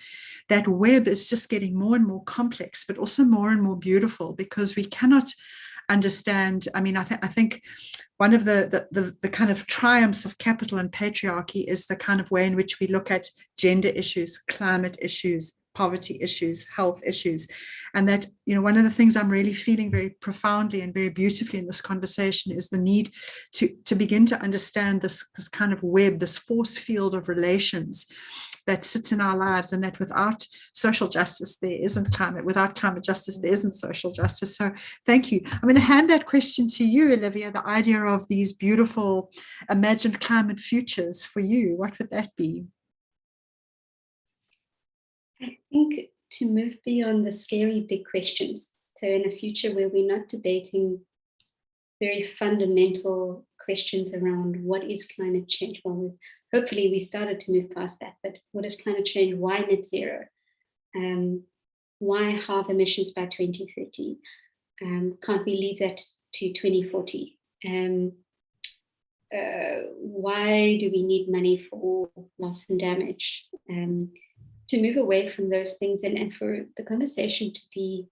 that web is just getting more and more complex, but also more and more beautiful, because we cannot understand. I mean, I think one of the kind of triumphs of capital and patriarchy is the kind of way in which we look at gender issues, climate issues, poverty issues, health issues. And that, one of the things I'm really feeling very profoundly and very beautifully in this conversation is the need to begin to understand this kind of web, this force field of relations that sits in our lives, and that without social justice, there isn't climate. Without climate justice, there isn't social justice. So thank you. I'm going to hand that question to you, Olivia, the idea of these beautiful imagined climate futures for you. What would that be?
I think to move beyond the scary big questions. So in a future where we're not debating very fundamental questions around what is climate change. Well, hopefully we started to move past that, but what is climate change? Why net zero? Why halve emissions by 2030? Can't we leave that to 2040? Why do we need money for loss and damage? To move away from those things and for the conversation to be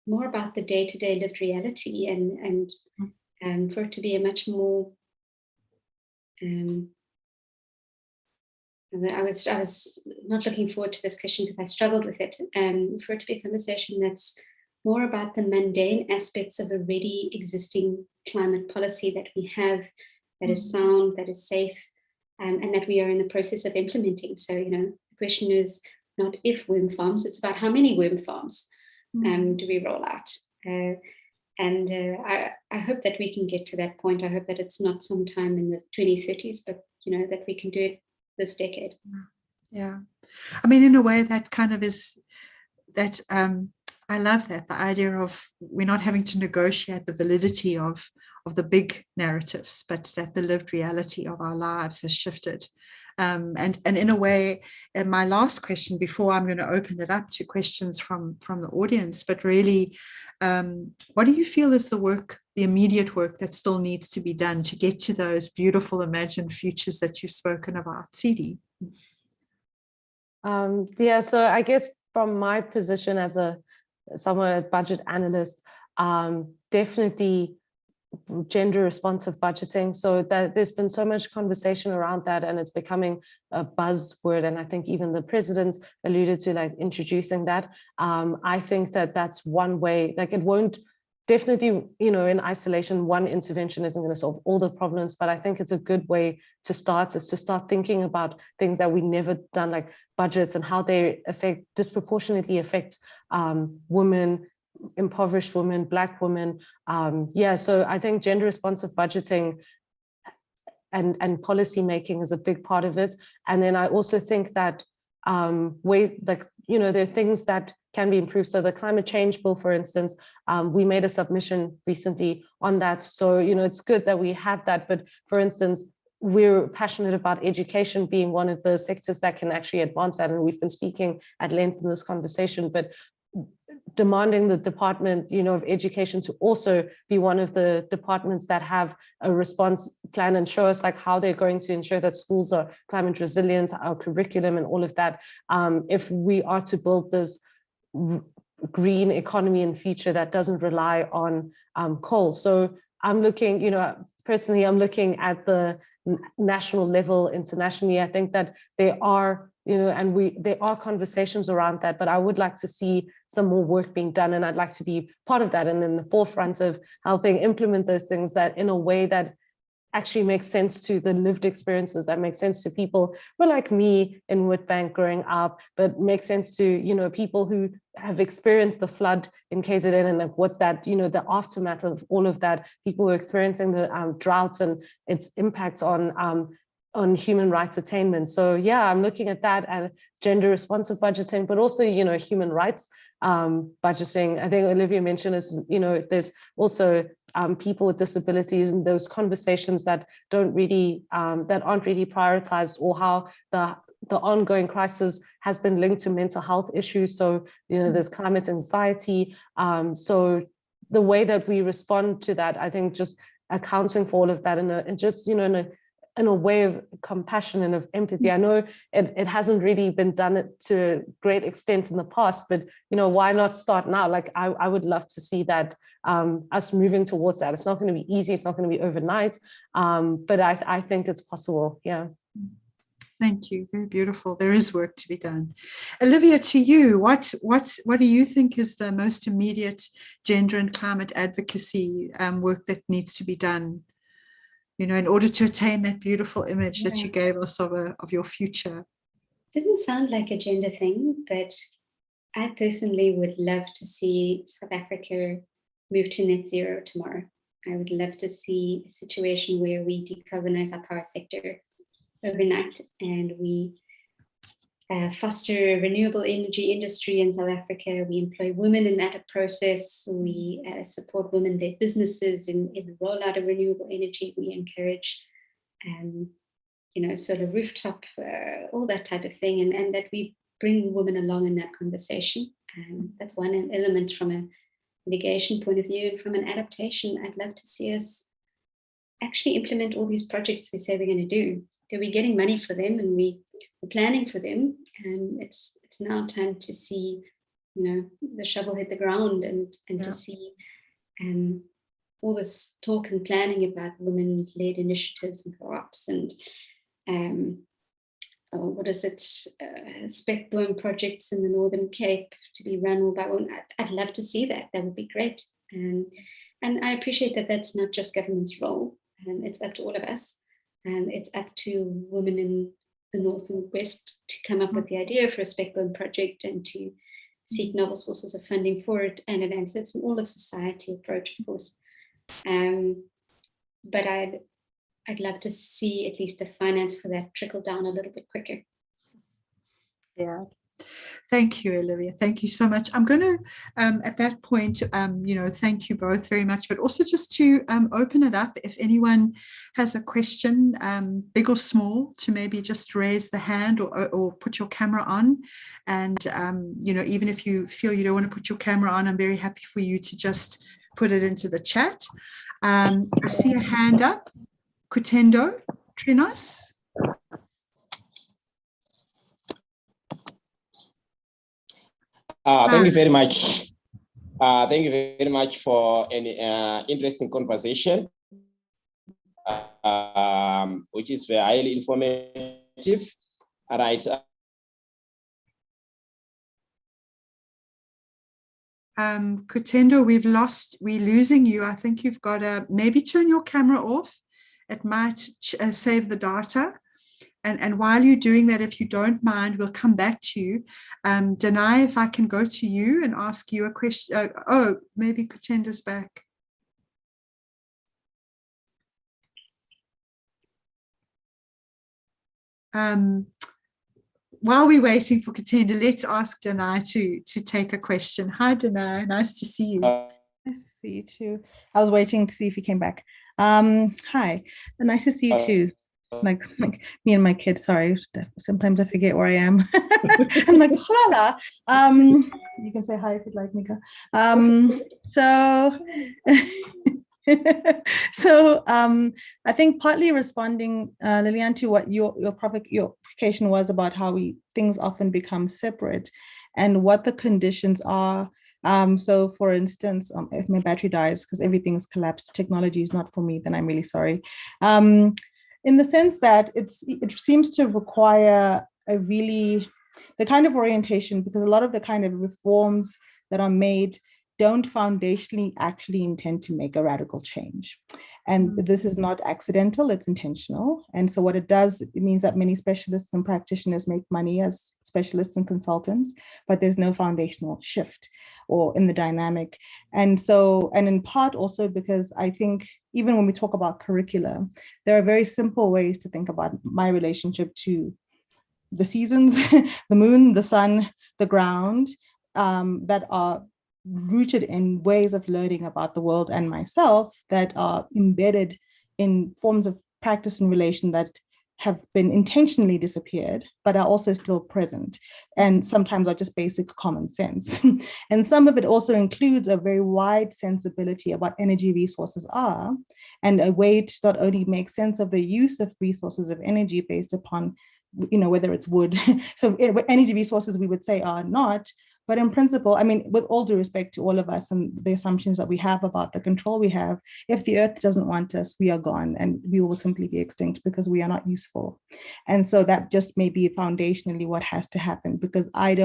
more about the day-to-day lived reality, and for it to be a much more I was not looking forward to this question because I struggled with it, for it to be a conversation that's more about the mundane aspects of already existing climate policy that we have, that is sound, that is safe, and that we are in the process of implementing. So, the question is not if wind farms, it's about how many wind farms do we roll out. I hope that we can get to that point. I hope that it's not sometime in the 2030s, but that we can do it this decade.
Yeah, I mean, in a way, that kind of is that. I love that, the idea of we're not having to negotiate the validity of the big narratives, but that the lived reality of our lives has shifted. And in a way, my last question before I'm going to open it up to questions from the audience, but really, what do you feel is the immediate work that still needs to be done to get to those beautiful imagined futures that you've spoken about? Tsidi?
Yeah, so I guess from my position as someone, a budget analyst, definitely gender responsive budgeting. So that there's been so much conversation around that, and it's becoming a buzzword. And I think even the president alluded to like introducing that. I think that that's one way. Like, it won't definitely, you know, in isolation, one intervention isn't going to solve all the problems, but I think it's a good way to start, is to start thinking about things that we never done, like budgets and how they disproportionately affect women, impoverished women, Black women. So I think gender responsive budgeting and policy making is a big part of it. And then I also think that there are things that can be improved. So the climate change bill, for instance, we made a submission recently on that. So, you know, it's good that we have that. But for instance, we're passionate about education being one of the sectors that can actually advance that. And we've been speaking at length in this conversation, but demanding the Department, you know, of Education to also be one of the departments that have a response plan and show us like how they're going to ensure that schools are climate resilient, our curriculum and all of that. If we are to build this green economy in future that doesn't rely on coal. So I'm looking, you know, personally, I'm looking at the national level, internationally. I think that there are, you know, and there are conversations around that, but I would like to see some more work being done, and I'd like to be part of that and in the forefront of helping implement those things that in a way that actually makes sense to the lived experiences, that makes sense to people who are like me in Witbank growing up, but makes sense to, you know, people who have experienced the flood in KZN and like what that, you know, the aftermath of all of that, people who are experiencing the droughts and its impact on human rights attainment. So yeah, I'm looking at that and gender responsive budgeting, but also, you know, human rights budgeting. I think Olivia mentioned is, you know, there's also people with disabilities and those conversations that don't really, that aren't really prioritized, or how the ongoing crisis has been linked to mental health issues. So, you know, there's climate anxiety. So the way that we respond to that, I think just accounting for all of that and just, you know, in a way of compassion and of empathy. I know it hasn't really been done to a great extent in the past, but, you know, why not start now? Like, I would love to see that, us moving towards that. It's not going to be easy. It's not going to be overnight, but I think it's possible. Yeah.
Thank you. Very beautiful. There is work to be done. Olivia, to you, what do you think is the most immediate gender and climate advocacy work that needs to be done, you know, in order to attain that beautiful image that you gave us of your future?
Doesn't sound like a gender thing, but I personally would love to see South Africa move to net zero tomorrow. I would love to see a situation where we decarbonize our power sector overnight and we foster a renewable energy industry in South Africa. We employ women in that process. We support women-led businesses in the rollout of renewable energy. We encourage, you know, solar rooftop, all that type of thing, and that we bring women along in that conversation. That's one element from a mitigation point of view. And from an adaptation, I'd love to see us actually implement all these projects we say we're going to do. That we're getting money for them and we're planning for them, and it's now time to see, you know, the shovel hit the ground and to see all this talk and planning about women-led initiatives and co-ops and spec boom projects in the Northern Cape to be run all by women. I'd love to see that. That would be great. And I appreciate that that's not just government's role. It's up to all of us. It's up to women in the North and West to come up with the idea for a spec boom project and to seek novel sources of funding for it. And it's an all of society approach, of course. But I'd love to see at least the finance for that trickle down a little bit quicker.
Yeah. Thank you, Olivia. Thank you so much. I'm going to, at that point, you know, thank you both very much, but also just to open it up, if anyone has a question, big or small, to maybe just raise the hand or put your camera on. And, you know, even if you feel you don't want to put your camera on, I'm very happy for you to just put it into the chat. I see a hand up. Kutendo Trinos.
Thank you very much. Thank you very much for an interesting conversation, which is very highly informative. All right.
Kutendo, we're losing you. I think you've got to maybe turn your camera off. It might save the data. And while you're doing that, if you don't mind, we'll come back to you. Danai, if I can go to you and ask you a question. Oh, maybe Kutenda's back. While we're waiting for Kutenda, let's ask Danai to take a question. Hi, Danai. Nice to see you.
Nice to see you too. I was waiting to see if he came back. Hi, nice to see you too. Like me and my kids. Sorry, sometimes I forget where I am. I'm like, hola. You can say hi if you'd like, Mika. So I think partly responding, Lilian, to what your provocation was about how things often become separate and what the conditions are. So for instance, if my battery dies because everything's collapsed, technology is not for me, then I'm really sorry. In the sense that it seems to require the kind of orientation, because a lot of the kind of reforms that are made don't foundationally actually intend to make a radical change. And this is not accidental, it's intentional. And so what it does, it means that many specialists and practitioners make money as specialists and consultants, but there's no foundational shift or in the dynamic. And so, and in part also because I think even when we talk about curricula, there are very simple ways to think about my relationship to the seasons, the moon, the sun, the ground, that are rooted in ways of learning about the world and myself that are embedded in forms of practice and relation that have been intentionally disappeared, but are also still present. And sometimes are just basic common sense. And some of it also includes a very wide sensibility of what energy resources are, and a way to not only make sense of the use of resources of energy based upon, whether it's wood. So energy resources we would say are not, but in principle, I mean, with all due respect to all of us and the assumptions that we have about the control we have, if the earth doesn't want us, we are gone and we will simply be extinct because we are not useful. And so that just may be foundationally what has to happen, because I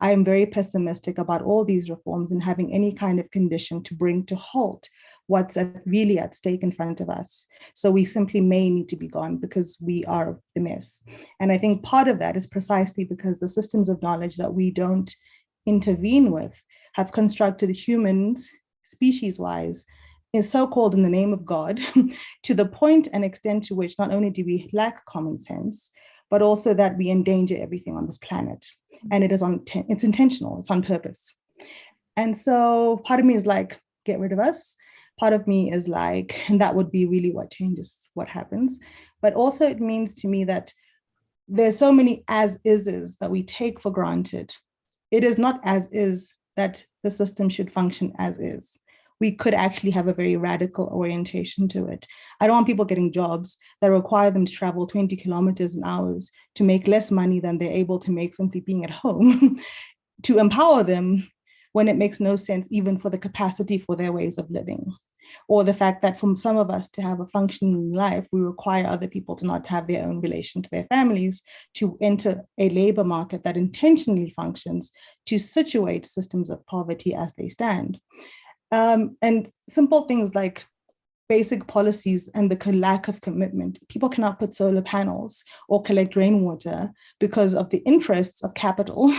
am very pessimistic about all these reforms and having any kind of condition to bring to halt what's really at stake in front of us. So we simply may need to be gone because we are the mess. And I think part of that is precisely because the systems of knowledge that we don't intervene with have constructed humans, species-wise, is so-called in the name of God, to the point and extent to which not only do we lack common sense, but also that we endanger everything on this planet. And it's intentional, it's on purpose. And so part of me is like, get rid of us. Part of me is like, and that would be really what changes what happens. But also it means to me that there's so many as-ises that we take for granted. It is not as is that the system should function as is. We could actually have a very radical orientation to it. I don't want people getting jobs that require them to travel 20 kilometers an hour to make less money than they're able to make simply being at home, to empower them when it makes no sense even for the capacity for their ways of living. Or the fact that from some of us to have a functioning life, we require other people to not have their own relation to their families, to enter a labor market that intentionally functions to situate systems of poverty as they stand. And simple things like basic policies and the lack of commitment. People cannot put solar panels or collect rainwater because of the interests of capital,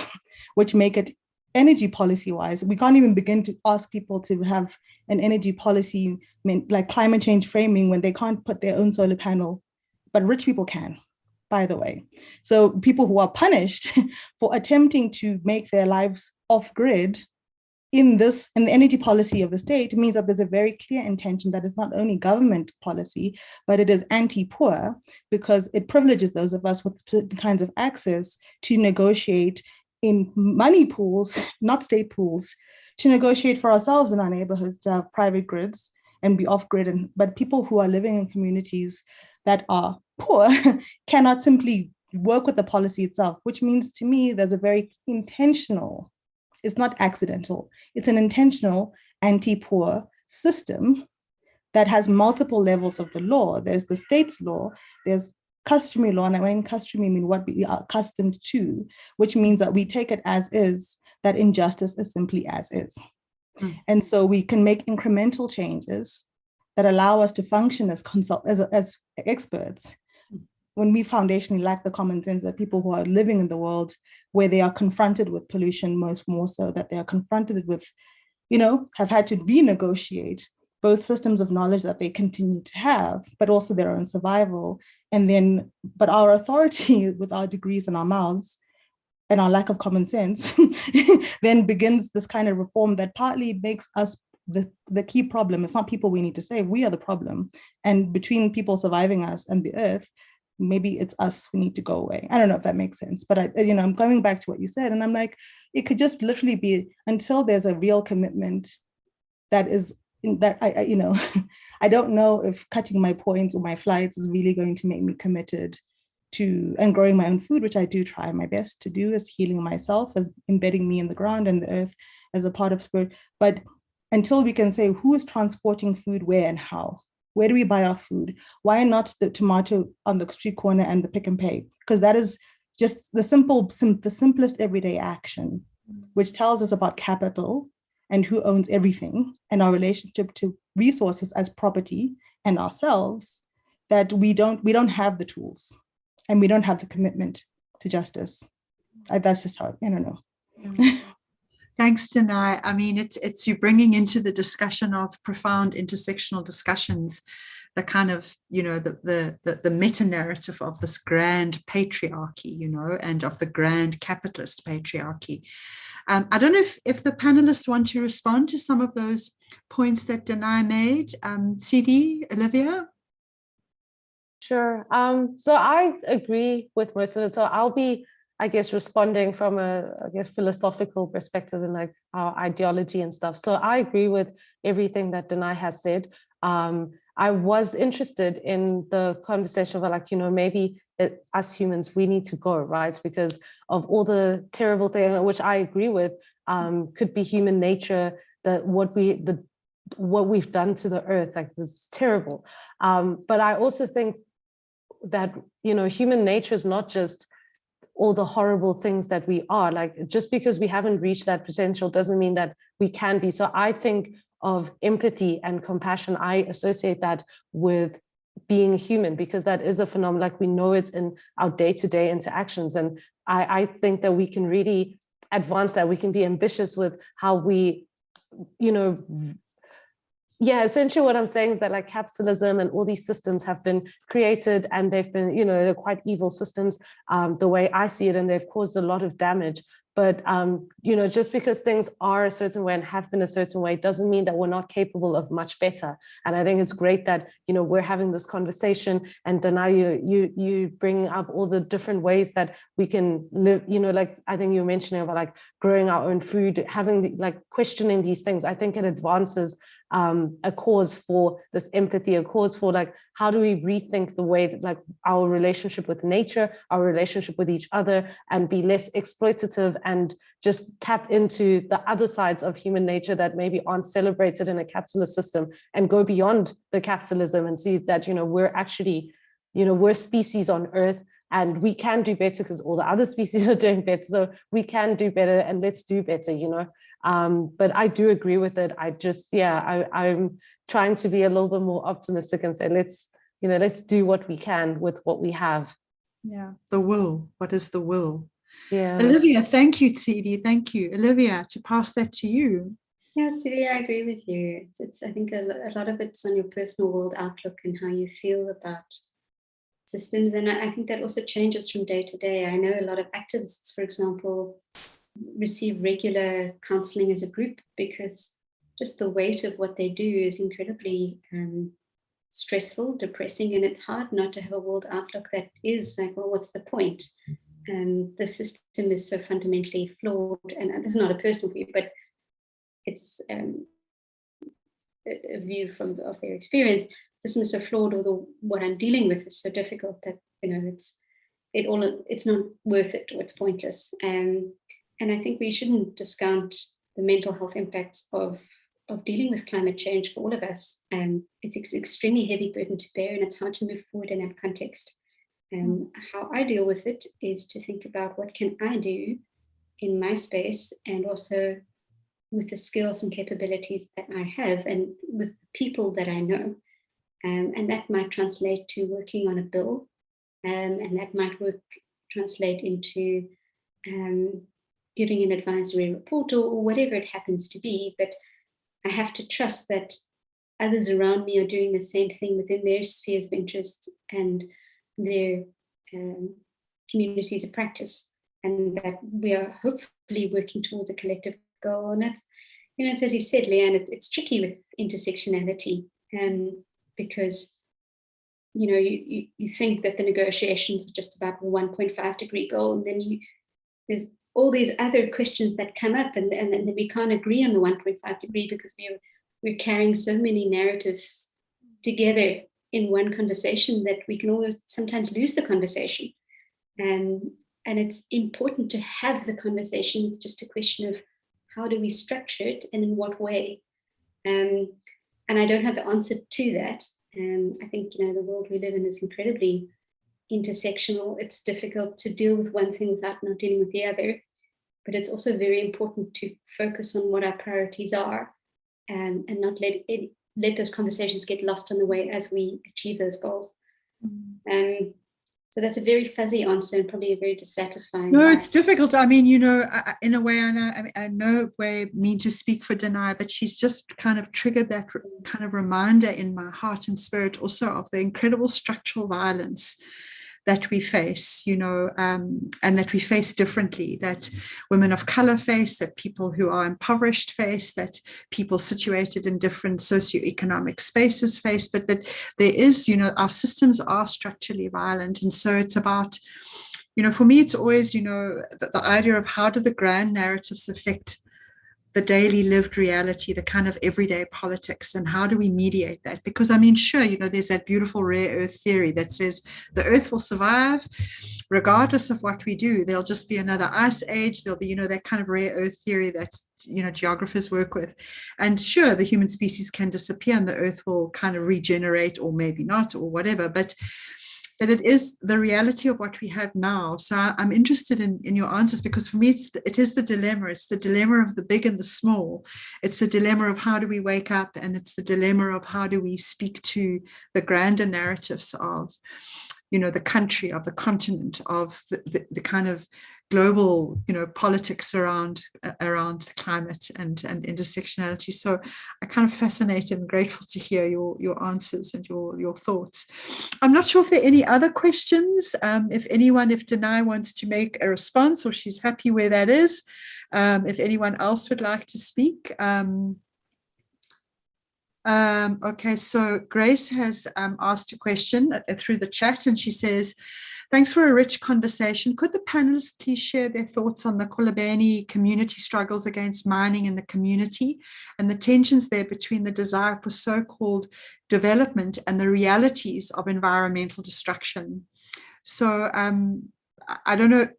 which make it energy policy-wise. We can't even begin to ask people to have an energy policy like climate change framing when they can't put their own solar panel, but rich people can, by the way. So people who are punished for attempting to make their lives off-grid in the energy policy of the state means that there's a very clear intention that is not only government policy, but it is anti-poor, because it privileges those of us with certain kinds of access to negotiate in money pools, not state pools, to negotiate for ourselves in our neighborhoods to have private grids and be off-grid. But people who are living in communities that are poor cannot simply work with the policy itself, which means to me there's a very intentional It's not accidental. It's an intentional anti-poor system that has multiple levels of the law. There's the state's law, there's customary law, and when customary, I mean what we are accustomed to, which means that we take it as is, that injustice is simply as is. And so we can make incremental changes that allow us to function as experts when we foundationally lack the common sense that people who are living in the world where they are confronted with pollution, more so that they are confronted with, have had to renegotiate both systems of knowledge that they continue to have, but also their own survival. And then, but our authority with our degrees in our mouths and our lack of common sense then begins this kind of reform that partly makes us the key problem. It's not people we need to save, we are the problem. And between people surviving us and the earth, maybe it's us who need to go away. I don't know if that makes sense, but I'm going back to what you said, and I'm like, it could just literally be until there's a real commitment that is that I don't know if cutting my points or my flights is really going to make me committed to and growing my own food, which I do try my best to do, as healing myself, as embedding me in the ground and the earth as a part of spirit. But until we can say who is transporting food where and how, where do we buy our food? Why not the tomato on the street corner and the pick and pay? Because that is just the simplest everyday action, which tells us about capital and who owns everything and our relationship to resources as property and ourselves, that we don't have the tools and we don't have the commitment to justice. That's just how, I don't know.
Yeah. Thanks, Danai. I mean, it's you bringing into the discussion of profound intersectional discussions, the kind of, the meta narrative of this grand patriarchy, and of the grand capitalist patriarchy. I don't know if the panelists want to respond to some of those points that Danai made. CD, Olivia?
Sure. So I agree with most of it. So I'll be, I guess, responding from a, philosophical perspective and like our ideology and stuff. So I agree with everything that Danai has said. I was interested in the conversation about like, maybe us humans, we need to go, right? Because of all the terrible things, which I agree with, could be human nature, that what we've done to the earth, like it's terrible. But I also think that, human nature is not just all the horrible things that we are. Like, just because we haven't reached that potential doesn't mean that we can be. So I think of empathy and compassion, I associate that with being human, because that is a phenomenon, like we know it's in our day-to-day interactions. And I think that we can really advance that. We can be ambitious with how we, essentially what I'm saying is that like capitalism and all these systems have been created and they've been, they're quite evil systems, the way I see it, and they've caused a lot of damage. But, just because things are a certain way and have been a certain way doesn't mean that we're not capable of much better. And I think it's great that, we're having this conversation, and Danai, you bringing up all the different ways that we can live, like I think you're mentioning about like growing our own food, having like questioning these things. I think it advances a cause for this empathy, a cause for like, how do we rethink the way that like our relationship with nature, our relationship with each other, and be less exploitative and just tap into the other sides of human nature that maybe aren't celebrated in a capitalist system, and go beyond the capitalism and see that, we're actually, we're species on Earth, and we can do better because all the other species are doing better. So we can do better, and let's do better, But I do agree with it. I just, I'm trying to be a little bit more optimistic and say, let's do what we can with what we have.
Yeah, the will. What is the will?
Yeah.
Olivia, thank you, Tsidi. Thank you. Olivia, to pass that to you.
Yeah, Tsidi, I agree with you. It's I think a lot of it's on your personal world outlook and how you feel about systems. And I think that also changes from day to day. I know a lot of activists, for example, receive regular counseling as a group because just the weight of what they do is incredibly stressful, depressing, and it's hard not to have a world outlook that is like, well, what's the point? The system is so fundamentally flawed, and this is not a personal view, but it's a view of their experience. The system is so flawed, or what I'm dealing with is so difficult that it's not worth it, or it's pointless. And I think we shouldn't discount the mental health impacts of dealing with climate change for all of us. It's extremely heavy burden to bear, and it's hard to move forward in that context. How I deal with it is to think about what can I do in my space, and also with the skills and capabilities that I have and with people that I know. And that might translate to working on a bill, and that might translate into giving an advisory report or whatever it happens to be. But I have to trust that others around me are doing the same thing within their spheres of interest and their communities of practice, and that we are hopefully working towards a collective goal. And that's, it's as you said, Leanne, it's tricky with intersectionality, because you think that the negotiations are just about the 1.5 degree goal, and then there's all these other questions that come up, and then we can't agree on the 1.5 degree because we're carrying so many narratives together in one conversation that we can always sometimes lose the conversation. And it's important to have the conversation. It's just a question of how do we structure it and in what way. And I don't have the answer to that. I think, the world we live in is incredibly intersectional. It's difficult to deal with one thing without not dealing with the other. But it's also very important to focus on what our priorities are, and not let those conversations get lost on the way as we achieve those goals. So that's a very fuzzy answer and probably a very dissatisfying.
No, it's difficult. I mean, in a way, I no way mean to speak for Danai, but she's just kind of triggered that kind of reminder in my heart and spirit also of the incredible structural violence that we face, and that we face differently, that women of color face, that people who are impoverished face, that people situated in different socioeconomic spaces face, but that there is, our systems are structurally violent. And so it's about, for me, it's always, the idea of how do the grand narratives affect the daily lived reality, the kind of everyday politics, and how do we mediate that? Because sure, there's that beautiful rare earth theory that says the earth will survive regardless of what we do. There'll just be another ice age. There'll be, that kind of rare earth theory that, geographers work with. And sure, the human species can disappear and the earth will kind of regenerate, or maybe not, or whatever. But that it is the reality of what we have now. So I'm interested in your answers, because for me, it is the dilemma. It's the dilemma of the big and the small. It's the dilemma of how do we wake up, and it's the dilemma of how do we speak to the grander narratives of, the country, of the continent, of the kind of global, politics around the climate and intersectionality. So I'm kind of fascinated and grateful to hear your answers and your thoughts. I'm not sure if there are any other questions. If Danai wants to make a response, or she's happy where that is. If anyone else would like to speak. Okay, so Grace has asked a question through the chat, and she says, thanks for a rich conversation. Could the panelists please share their thoughts on the Kolobeni community struggles against mining in the community, and the tensions there between the desire for so-called development and the realities of environmental destruction? So I don't know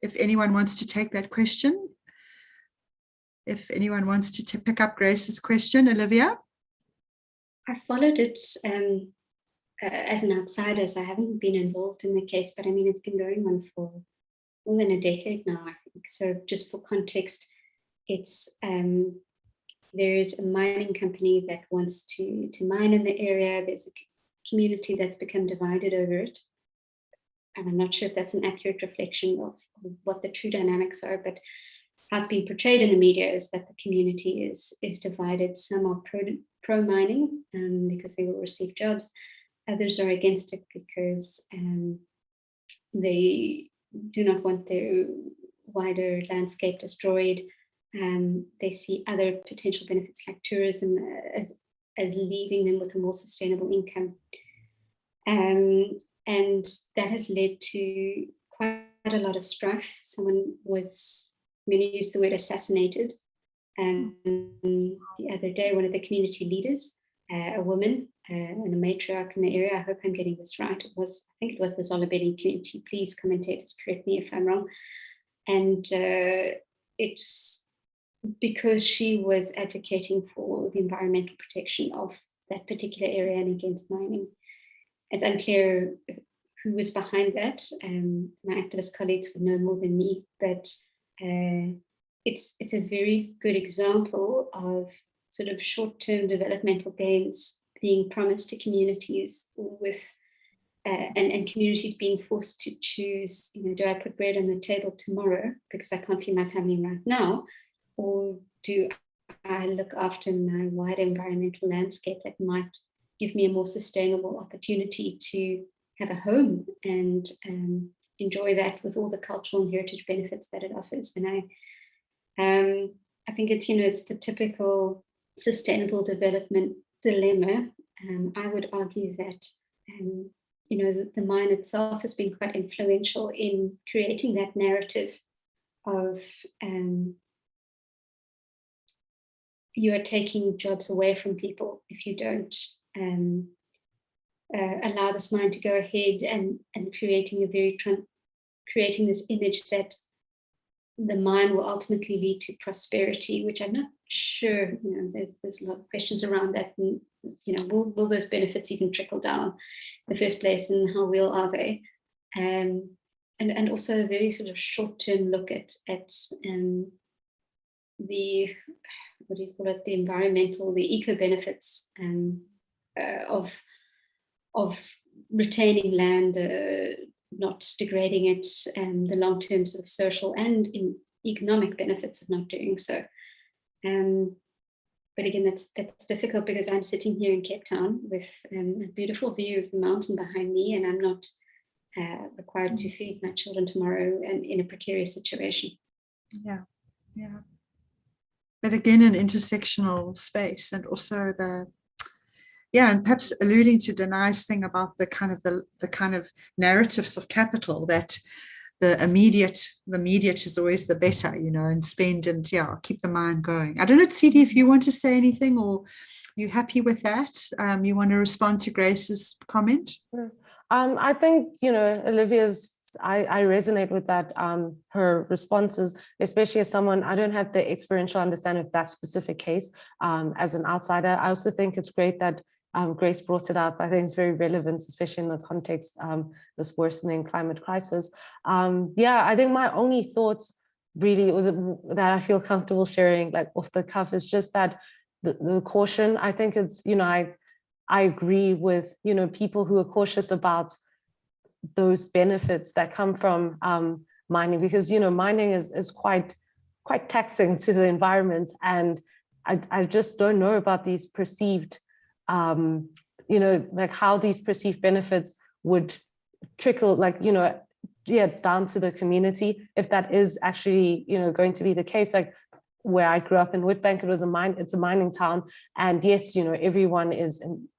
if anyone wants to take that question. If anyone wants to pick up Grace's question, Olivia?
I followed it as an outsider, so I haven't been involved in the case, but it's been going on for more than a decade now, I think. So just for context, it's there's a mining company that wants to mine in the area. There's a community that's become divided over it. And I'm not sure if that's an accurate reflection of what the true dynamics are, but how it's being portrayed in the media is that the community is divided. Some are pro-mining because they will receive jobs. Others are against it because they do not want their wider landscape destroyed. They see other potential benefits like tourism as leaving them with a more sustainable income. And that has led to quite a lot of strife. Many used the word assassinated. The other day, one of the community leaders, a woman and a matriarch in the area, I hope I'm getting this right, I think it was the Zolobedi community, please commentators correct me if I'm wrong, And it's because she was advocating for the environmental protection of that particular area and against mining. It's unclear who was behind that. My activist colleagues would know more than me, but it's a very good example of sort of short-term developmental gains being promised to communities with and communities being forced to choose, do I put bread on the table tomorrow because I can't feed my family right now, or do I look after my wider environmental landscape that might give me a more sustainable opportunity to have a home and enjoy that with all the cultural and heritage benefits that it offers. And I think it's, it's the typical sustainable development dilemma. I would argue that, the mine itself has been quite influential in creating that narrative of you are taking jobs away from people if you don't allow this mine to go ahead and creating creating this image that the mine will ultimately lead to prosperity, which I'm not sure, there's a lot of questions around that. And, will those benefits even trickle down in the first place, and how real are they? And also a very sort of short-term look at the, what do you call it, the environmental, the eco benefits of retaining land, not degrading it, and the long-term sort of social and economic benefits of not doing so. But again, that's difficult because I'm sitting here in Cape Town with a beautiful view of the mountain behind me, and I'm not required to feed my children tomorrow and in a precarious situation.
Yeah. But again, an intersectional space, and also and perhaps alluding to Denai's thing about the kind of narratives of capital, that the immediate is always the better, and spend and keep the mind going. I don't know, Tsidi, if you want to say anything, or you happy with that? You want to respond to Grace's comment?
I think, Olivia's, I resonate with that, her responses, especially as someone, I don't have the experiential understanding of that specific case. As an outsider, I also think it's great that Grace brought it up. I think it's very relevant, especially in the context this worsening climate crisis. I think my only thoughts really that I feel comfortable sharing, like off the cuff, is just that the caution. I think it's, I agree with, people who are cautious about those benefits that come from mining, because, mining is quite taxing to the environment. And I just don't know about these perceived like how these perceived benefits would trickle, down to the community, if that is actually, going to be the case. Like where I grew up in Witbank, it's a mining town. And yes,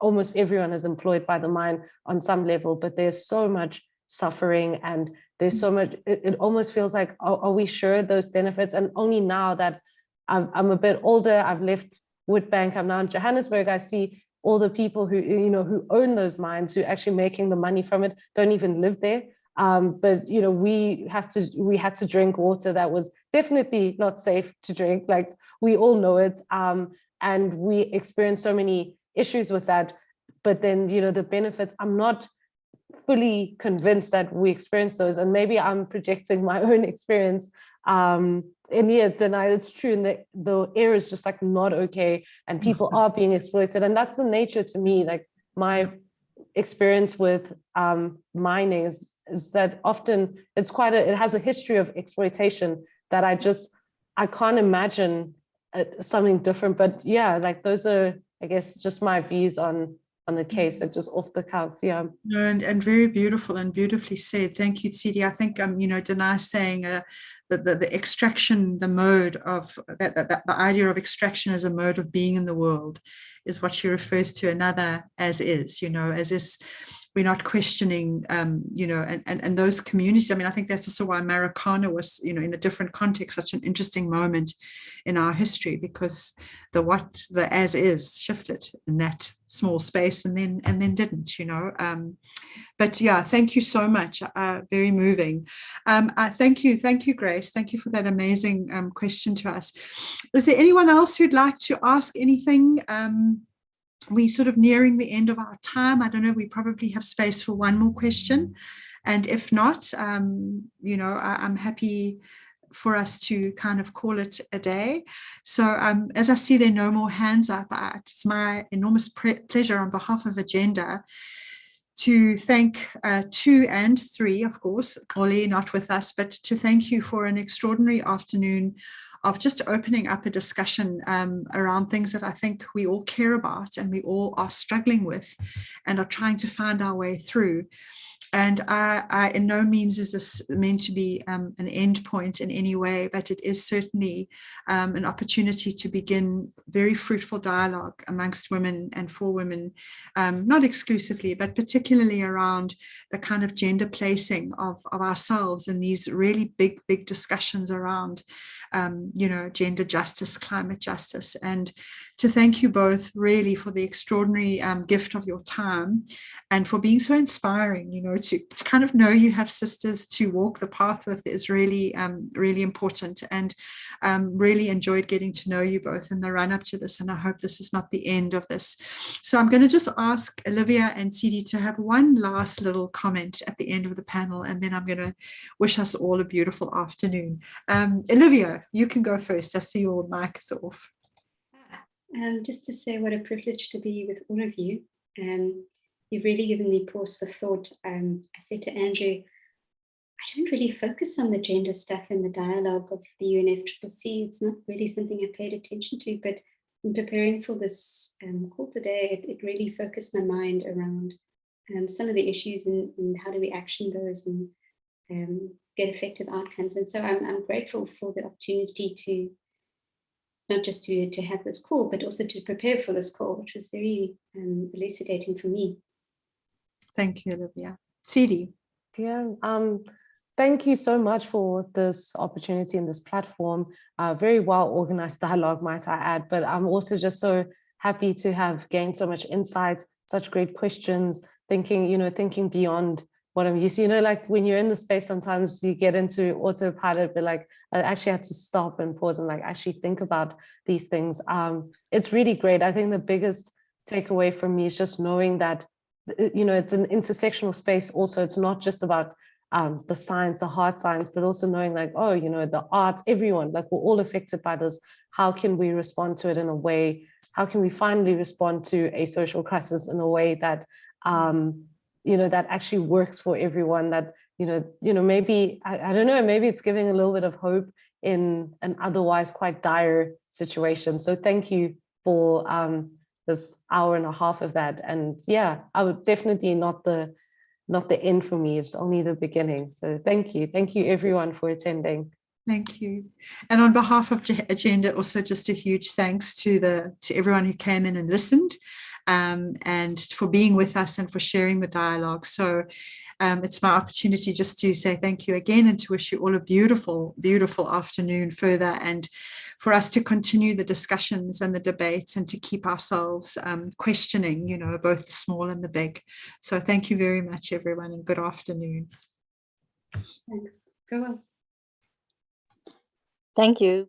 almost everyone is employed by the mine on some level, but there's so much suffering, and there's so much, it almost feels like, are we sure those benefits? And only now that I'm a bit older, I've left Witbank, I'm now in Johannesburg, I see all the people who, who own those mines, who are actually making the money from it, don't even live there. But we had to drink water that was definitely not safe to drink. Like we all know it, and we experience so many issues with that. But then the benefits, I'm not fully convinced that we experience those, and maybe I'm projecting my own experience. And yet, Denai, it's true, and the air is just like not okay, and people are being exploited, and that's the nature to me. Like my experience with mining is that often it has a history of exploitation that I can't imagine something different. But like those are, I guess, just my views on the case, like just off the cuff. No,
and very beautiful and beautifully said. Thank you, Tsidi. I think Denai saying that the extraction, the mode of that the idea of extraction as a mode of being in the world is what she refers to another as is, as this we're not questioning, you know, and those communities. I mean, I think that's also why Marikana was, you know, in a different context, such an interesting moment in our history, because the as is shifted in that small space and then didn't, you know. But yeah, thank you so much. Very moving. Thank you, Grace. Thank you for that amazing question to us. Is there anyone else who'd like to ask anything? We're sort of nearing the end of our time. I don't know, we probably have space for one more question. And if not, you know, I'm happy for us to kind of call it a day. So as I see there are no more hands up, it's my enormous pleasure on behalf of Agenda to thank 2 and 3, of course, Oli not with us, but to thank you for an extraordinary afternoon of just opening up a discussion around things that I think we all care about and we all are struggling with and are trying to find our way through. And I in no means is this meant to be an end point in any way, but it is certainly an opportunity to begin very fruitful dialogue amongst women and for women, not exclusively, but particularly around the kind of gender placing of ourselves in these really big discussions around, you know, gender justice, climate justice. And to thank you both really for the extraordinary gift of your time and for being so inspiring, you know, to kind of know you have sisters to walk the path with is really, really important. And really enjoyed getting to know you both in the run up to this. And I hope this is not the end of this. So I'm going to just ask Olivia and Sidi to have one last little comment at the end of the panel. And then I'm going to wish us all a beautiful afternoon. Olivia, you can go first. I see your mic is off.
Just to say what a privilege to be with all of you. You've really given me pause for thought. I said to Andrew, I don't really focus on the gender stuff in the dialogue of the UNFCCC. It's not really something I paid attention to, but in preparing for this call today, it really focused my mind around some of the issues and how do we action those and get effective outcomes. And so I'm grateful for the opportunity to not just to have this call, but also to prepare for this call, which was very elucidating for me.
Thank you, Olivia. Sidi.
Yeah, thank you so much for this opportunity and this platform. Very well organized dialogue, might I add, but I'm also just so happy to have gained so much insight, such great questions, thinking beyond what I'm used to. You know, like when you're in the space, sometimes you get into autopilot, but like I actually had to stop and pause and like actually think about these things. It's really great. I think the biggest takeaway from me is just knowing that, you know, it's an intersectional space also. It's not just about the science, the hard science, but also knowing like, oh, you know, the arts, everyone, like we're all affected by this. How can we respond to it in a way? How can we finally respond to a social crisis in a way that, you know, that actually works for everyone, that, you know, maybe, I don't know, maybe it's giving a little bit of hope in an otherwise quite dire situation. So thank you for this hour and a half of that. And yeah, I would definitely not the end for me, it's only the beginning. So thank you everyone for attending.
Thank you. And on behalf of Agenda, also just a huge thanks to everyone who came in and listened, and for being with us and for sharing the dialogue. So it's my opportunity just to say thank you again and to wish you all a beautiful, beautiful afternoon further, and for us to continue the discussions and the debates and to keep ourselves questioning, you know, both the small and the big. So thank you very much, everyone, and good afternoon.
Thanks. Go on.
Thank you.